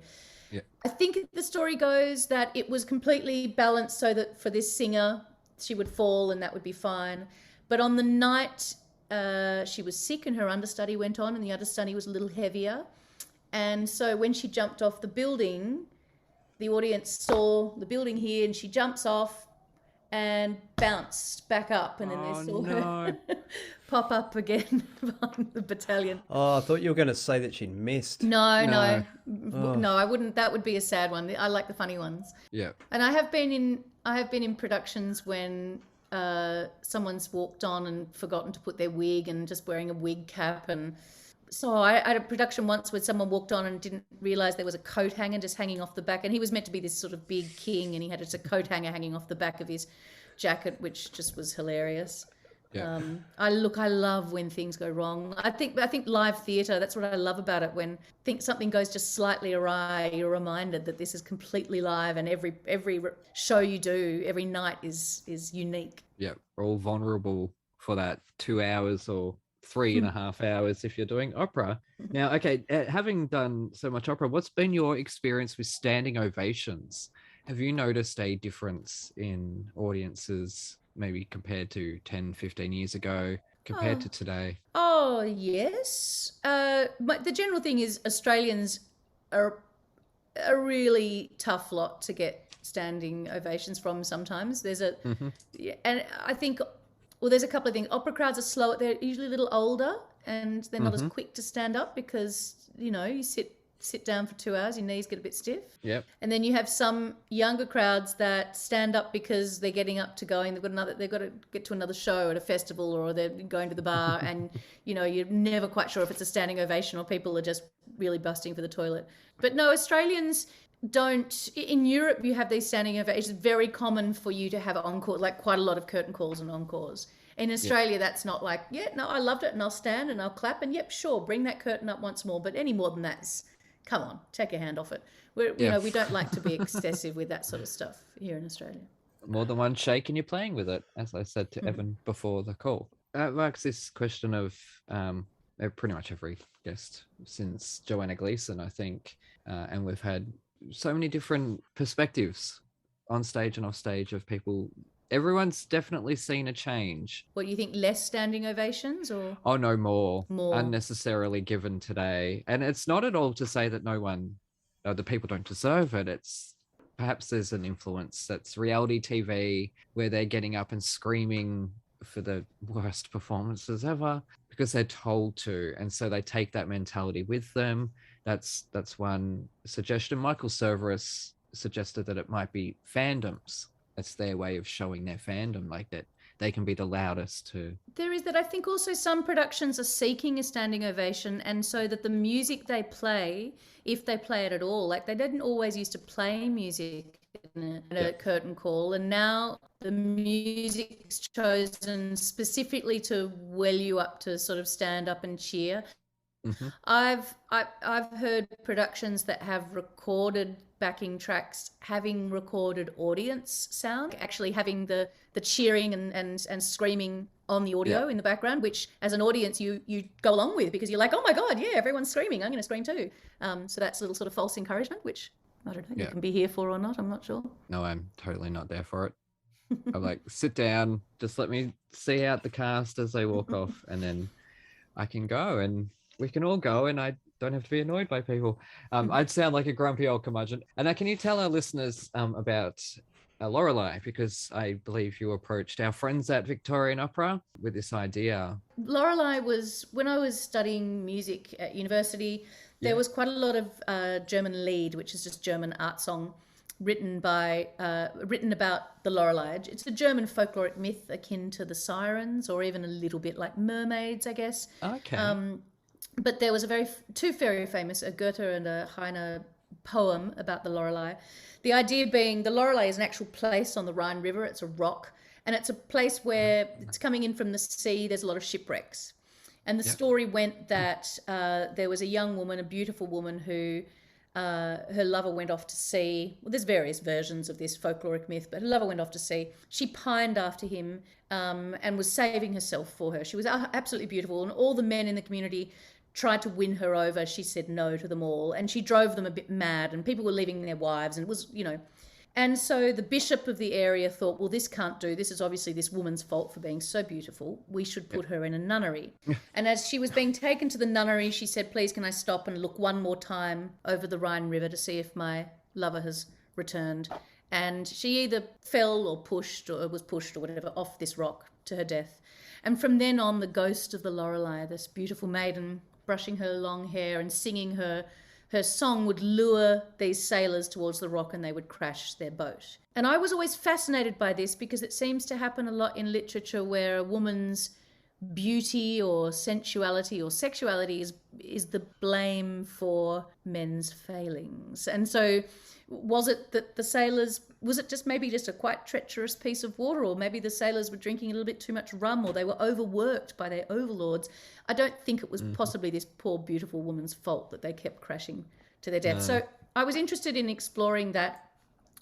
Yeah. I think the story goes that it was completely balanced so that for this singer, she would fall and that would be fine. But on the night she was sick and her understudy went on, and the understudy was a little heavier. And so when she jumped off the building, the audience saw the building here, and she jumps off and bounced back up, and then they saw her pop up again behind the battalion. Oh, I thought you were going to say that she'd missed. No, I wouldn't. That would be a sad one. I like the funny ones. Yeah. And I have been in productions when someone's walked on and forgotten to put their wig and just wearing a wig cap. And so I had a production once where someone walked on and didn't realise there was a coat hanger just hanging off the back. And he was meant to be this sort of big king, and he had just a coat hanger hanging off the back of his jacket, which just was hilarious. Yeah. I love when things go wrong. I think live theatre, that's what I love about it. When something goes just slightly awry, you're reminded that this is completely live, and every show you do, every night is unique. Yeah, we're all vulnerable for that 2 hours or 3.5 hours if you're doing opera. Now, okay, having done so much opera, what's been your experience with standing ovations? Have you noticed a difference in audiences, maybe compared to 10, 15 years ago, compared to today? Oh, yes. But the general thing is Australians are a really tough lot to get standing ovations from sometimes. There's and I think, well, there's a couple of things. Opera crowds are slow. They're usually a little older, and they're not as quick to stand up because, you sit down for 2 hours, your knees get a bit stiff. Yep. And then you have some younger crowds that stand up because they're getting up to going. They've got to get to another show at a festival, or they're going to the bar, and you're never quite sure if it's a standing ovation or people are just really busting for the toilet. But no, Australians don't. In Europe, you have these standing ovations. It's very common for you to have encore, like quite a lot of curtain calls and encores. In Australia, that's not like, I loved it, and I'll stand and I'll clap, and sure, bring that curtain up once more. But any more than that, come on, take your hand off it. We don't like to be excessive with that sort of stuff here in Australia. More than one shake and you're playing with it, as I said to Evan before the call. Marks this question of pretty much every guest since Joanna Gleason, I think. And we've had so many different perspectives on stage and off stage of people. Everyone's definitely seen a change. What do you think, less standing ovations or? Oh, no, more. More. Unnecessarily given today. And it's not at all to say that the people don't deserve it. It's perhaps there's an influence that's reality TV where they're getting up and screaming for the worst performances ever because they're told to. And so they take that mentality with them. That's one suggestion. Michael Cerveris suggested that it might be fandoms. That's their way of showing their fandom, like that they can be the loudest too. There is that. I think also some productions are seeking a standing ovation, and so that the music they play, if they play it at all, like they didn't always used to play music in a curtain call, and now the music's chosen specifically to well you up to sort of stand up and cheer. I've heard productions that have recorded backing tracks having recorded audience sound, actually having the cheering and screaming on the audio in the background, which as an audience you go along with because you're like, oh my God, everyone's screaming, I'm going to scream too. So that's a little sort of false encouragement, which I don't know, you can be here for or not, I'm not sure. No, I'm totally not there for it. I'm like, sit down, just let me see out the cast as they walk off, and then I can go and we can all go, and I don't have to be annoyed by people. I'd sound like a grumpy old curmudgeon. And now, can you tell our listeners about Lorelei? Because I believe you approached our friends at Victorian Opera with this idea. Lorelei was, when I was studying music at university, there was quite a lot of German Lied, which is just German art song, written about the Lorelei. It's a German folkloric myth akin to the sirens, or even a little bit like mermaids, I guess. Okay. But there was two very famous, a Goethe and a Heine poem about the Lorelei. The idea being the Lorelei is an actual place on the Rhine River. It's a rock, and it's a place where it's coming in from the sea. There's a lot of shipwrecks. And the story went that there was a young woman, a beautiful woman, who her lover went off to sea. Well, there's various versions of this folkloric myth, but her lover went off to sea. She pined after him and was saving herself for her. She was absolutely beautiful, and all the men in the community tried to win her over. She said no to them all, and she drove them a bit mad, and people were leaving their wives, and it was, And so the bishop of the area thought, well, this can't do. This is obviously this woman's fault for being so beautiful. We should put her in a nunnery. And as she was being taken to the nunnery, she said, please, can I stop and look one more time over the Rhine River to see if my lover has returned? And she either fell or was pushed or whatever off this rock to her death. And from then on, the ghost of the Lorelei, this beautiful maiden, brushing her long hair and singing her song, would lure these sailors towards the rock, and they would crash their boat. And I was always fascinated by this because it seems to happen a lot in literature where a woman's beauty or sensuality or sexuality is the blame for men's failings. And so was it that the sailors, was it just maybe just a quite treacherous piece of water, or maybe the sailors were drinking a little bit too much rum, or they were overworked by their overlords? I don't think it was possibly this poor beautiful woman's fault that they kept crashing to their death. No. So I was interested in exploring that,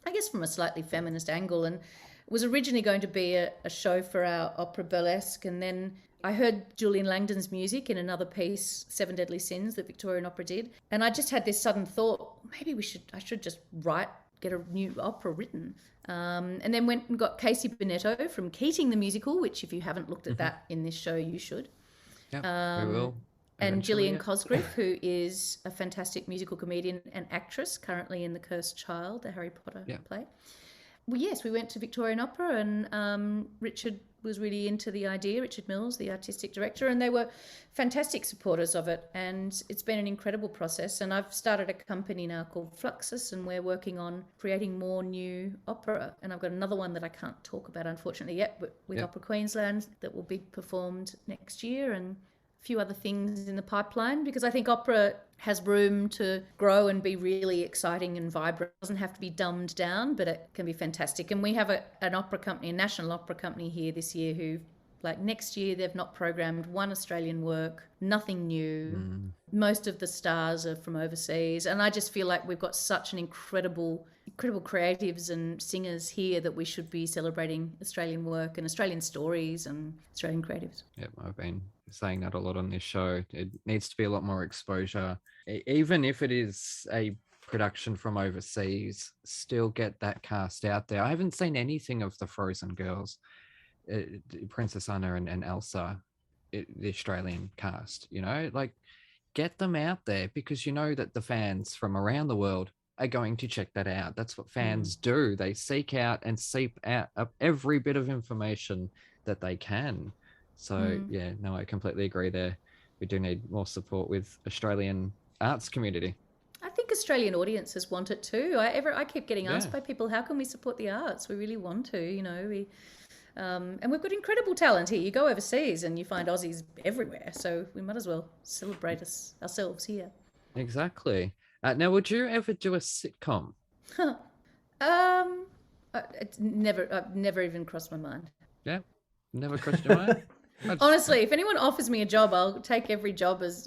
I guess, from a slightly feminist angle, and it was originally going to be a show for our opera burlesque, and then I heard Julian Langdon's music in another piece, Seven Deadly Sins, that Victorian Opera did. And I just had this sudden thought, maybe I should just get a new opera written. And then went and got Casey Bonetto from Keating the Musical, which if you haven't looked at that in this show, you should. Yeah, we will. And Gillian Cosgrove, who is a fantastic musical comedian and actress, currently in The Cursed Child, the Harry Potter play. Well, yes, we went to Victorian Opera, and Richard was really into the idea, Richard Mills, the artistic director, and they were fantastic supporters of it. And it's been an incredible process. And I've started a company now called Fluxus, and we're working on creating more new opera. And I've got another one that I can't talk about, unfortunately, yet, but with Opera Queensland that will be performed next year, and a few other things in the pipeline, because I think opera has room to grow and be really exciting and vibrant. It doesn't have to be dumbed down, but it can be fantastic. And we have an opera company, a national opera company here this year, who, like, next year they've not programmed one Australian work, nothing new. Most of the stars are from overseas. And I just feel like we've got such an incredible creatives and singers here that we should be celebrating Australian work and Australian stories and Australian creatives. Yep, I've been saying that a lot on this show. It needs to be a lot more exposure. Even if it is a production from overseas, still get that cast out there. I haven't seen anything of the Frozen girls, Princess Anna and Elsa, the Australian cast, like, get them out there, because that the fans from around the world are going to check that out. That's what fans do. They seek out and seep out every bit of information that they can. So I completely agree there. We do need more support with Australian arts community. I think Australian audiences want it too. I keep getting asked by people, how can we support the arts? We really want to, and we've got incredible talent here. You go overseas and you find Aussies everywhere. So we might as well celebrate ourselves here. Exactly. Now, would you ever do a sitcom? It's never even crossed my mind. Yeah, never crossed your mind? Honestly, if anyone offers me a job, I'll take every job as,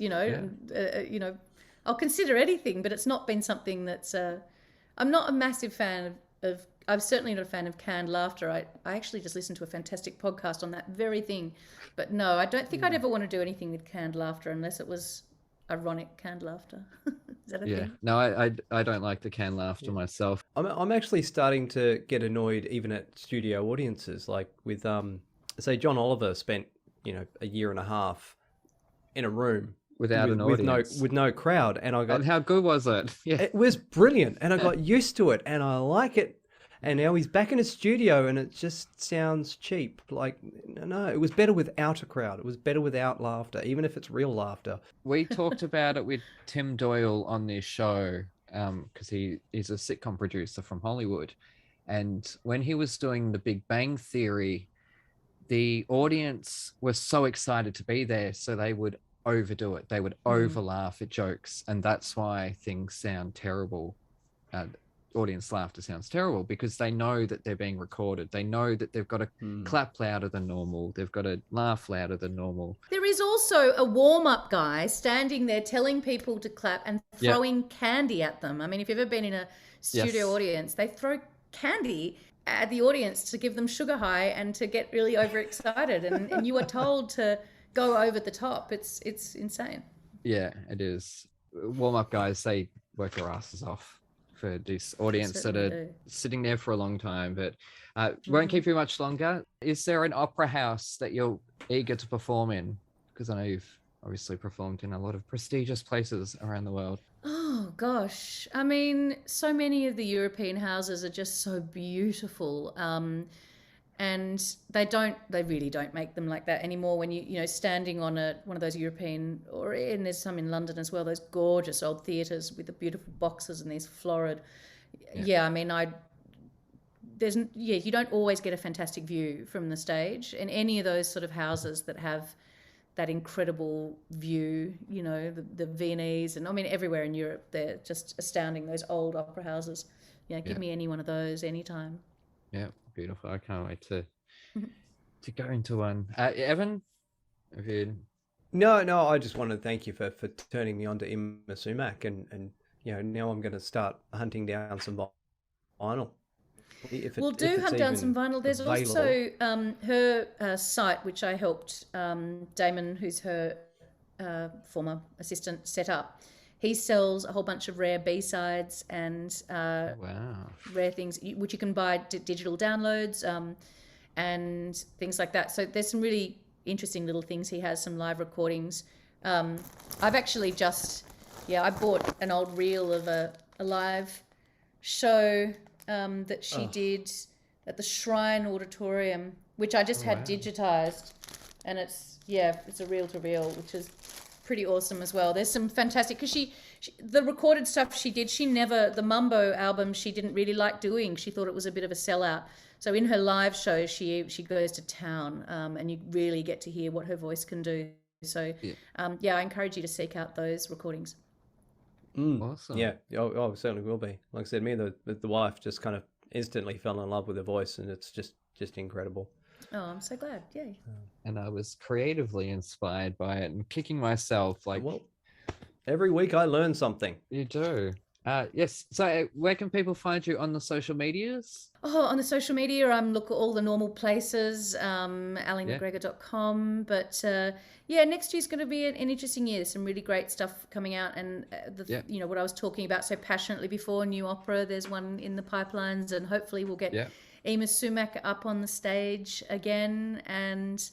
I'll consider anything, but it's not been something that's, I'm not a massive fan of I'm certainly not a fan of canned laughter. I actually just listened to a fantastic podcast on that very thing. But no, I don't think I'd ever want to do anything with canned laughter unless it was ironic canned laughter. Is that a thing? No, I don't like the canned laughter myself. I'm actually starting to get annoyed even at studio audiences, like with, say, John Oliver spent, a year and a half in a room without an audience, with no crowd, and how good was it? Yeah, it was brilliant, and I got used to it, and I like it. And now he's back in a studio, and it just sounds cheap. Like, no, it was better without a crowd. It was better without laughter, even if it's real laughter. We talked about it with Tim Doyle on this show, because he is a sitcom producer from Hollywood, and when he was doing The Big Bang Theory, the audience was so excited to be there, so they would overdo it. They would over laugh at jokes, and that's why things sound terrible audience laughter sounds terrible because they know that they're being recorded. They know that they've got to clap louder than normal. They've got to laugh louder than normal. There is also a warm-up guy standing there telling people to clap and throwing candy at them. I mean, if you've ever been in a studio audience, they throw candy at the audience to give them sugar high and to get really overexcited. And you are told to go over the top. It's insane. Yeah, it is. Warm-up guys, they work their asses off for this audience that are sitting there for a long time, but won't keep you much longer. Is there an opera house that you're eager to perform in? Because I know you've obviously performed in a lot of prestigious places around the world. Oh gosh, I mean, so many of the European houses are just so beautiful, and they really don't make them like that anymore. When you know standing on one of those European, and there's some in London as well, those gorgeous old theatres with the beautiful boxes and these florid. I mean, you don't always get a fantastic view from the stage in any of those sort of houses that have that incredible view, you know, the Viennese, and I mean everywhere in Europe, they're just astounding, those old opera houses. Give me any one of those anytime. Yeah, beautiful. I can't wait to go into one. Evan, have you... No, I just want to thank you for turning me on to Yma Sumac, and you know, now I'm going to start hunting down some vinyl. We'll hunt down some vinyl. There's also her site, which I helped Damon, who's her former assistant, set up. He sells a whole bunch of rare B-sides and rare things, which you can buy digital downloads and things like that. So there's some really interesting little things. He has some live recordings. I've actually I bought an old reel of a live show that she did at the Shrine Auditorium, which I just had digitized, and it's a reel-to-reel, which is pretty awesome as well. There's some fantastic, because she the recorded stuff she did, the Mumbo album she didn't really like doing. She thought it was a bit of a sellout. So in her live show, she goes to town, and you really get to hear what her voice can do. So I encourage you to seek out those recordings. Awesome. Yeah, oh, certainly will be. Like I said, me and the wife just kind of instantly fell in love with her voice, and it's just incredible. Oh, I'm so glad. Yay. And I was creatively inspired by it and kicking myself like... Well, every week I learn something. You do. Yes. So where can people find you on the social medias? Oh, on the social media, look at all the normal places, alimcgregor.com. But next year's going to be an interesting year. There's some really great stuff coming out, and you know what I was talking about so passionately before, new opera. There's one in the pipelines, and hopefully we'll get Yma Sumac up on the stage again. And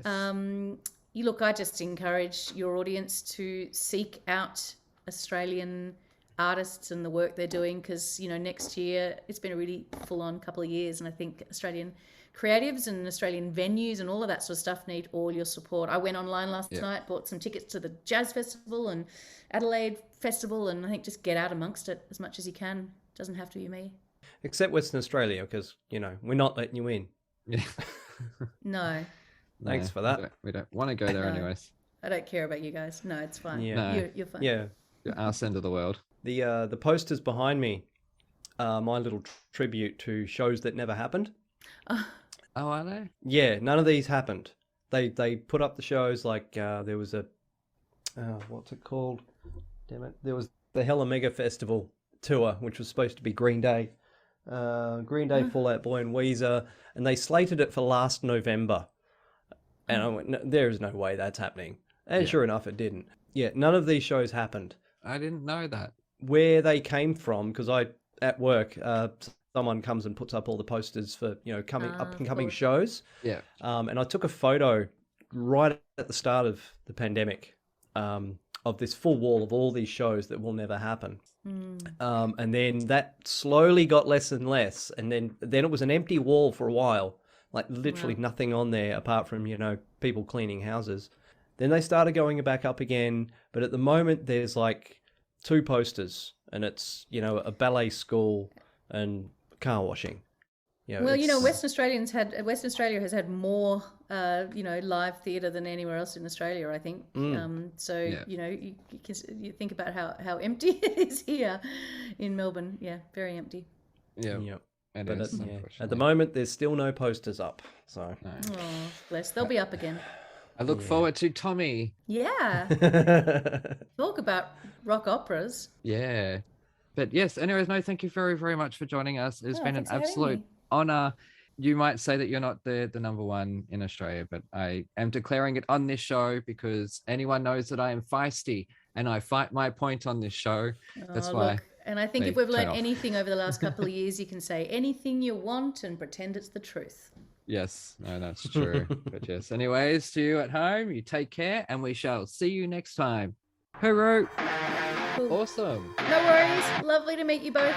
I just encourage your audience to seek out Australian artists and the work they're doing, because next year it's been a really full-on couple of years, and I think Australian creatives and Australian venues and all of that sort of stuff need all your support. I went online last night, bought some tickets to the Jazz Festival and Adelaide Festival, and I think just get out amongst it as much as you can. It doesn't have to be me. Except Western Australia, because we're not letting you in. No. Thanks for that. We don't want to go there anyways. I don't care about you guys. No, it's fine. You're fine. Yeah. You're our end of the world. The posters behind me are my little tribute to shows that never happened. Oh, are they? Yeah, none of these happened. They put up the shows like there was a what's it called? Damn it! There was the Hella Mega Festival tour, which was supposed to be Green Day, Fall Out Boy, and Weezer, and they slated it for last November. And I went, no, there is no way that's happening. And sure enough, it didn't. Yeah, none of these shows happened. I didn't know that. Where they came from, because at work, someone comes and puts up all the posters for up and coming shows. Yeah. And I took a photo right at the start of the pandemic of this full wall of all these shows that will never happen. And then that slowly got less and less, and then it was an empty wall for a while, like literally nothing on there apart from people cleaning houses. Then they started going back up again, but at the moment there's like 2 posters, and it's a ballet school and car washing. You know, Well, it's- Western Australia has had more, live theatre than anywhere else in Australia, I think. So Yeah. you think about how empty it is here in Melbourne. Yeah, very empty. Yeah. Yep. It But is, at the unfortunately. moment, there's still no posters up. So Oh, bless. They'll be up again. I look forward to Tommy. Yeah. Talk about rock operas. Yeah. But yes, anyways, no, thank you very, very much for joining us. It's been an thanks for having absolute me. honor. You might say that you're not the number one in Australia, but I am declaring it on this show because anyone knows that I am feisty and I fight my point on this show. That's why. Look, and I think they if we've turn learned off. anything over the last couple of years, you can say anything you want and pretend it's the truth. Yes, no, that's true. But yes, anyways, to you at home, you take care and we shall see you next time. Hooroo! Cool. Awesome. No worries. Lovely to meet you both.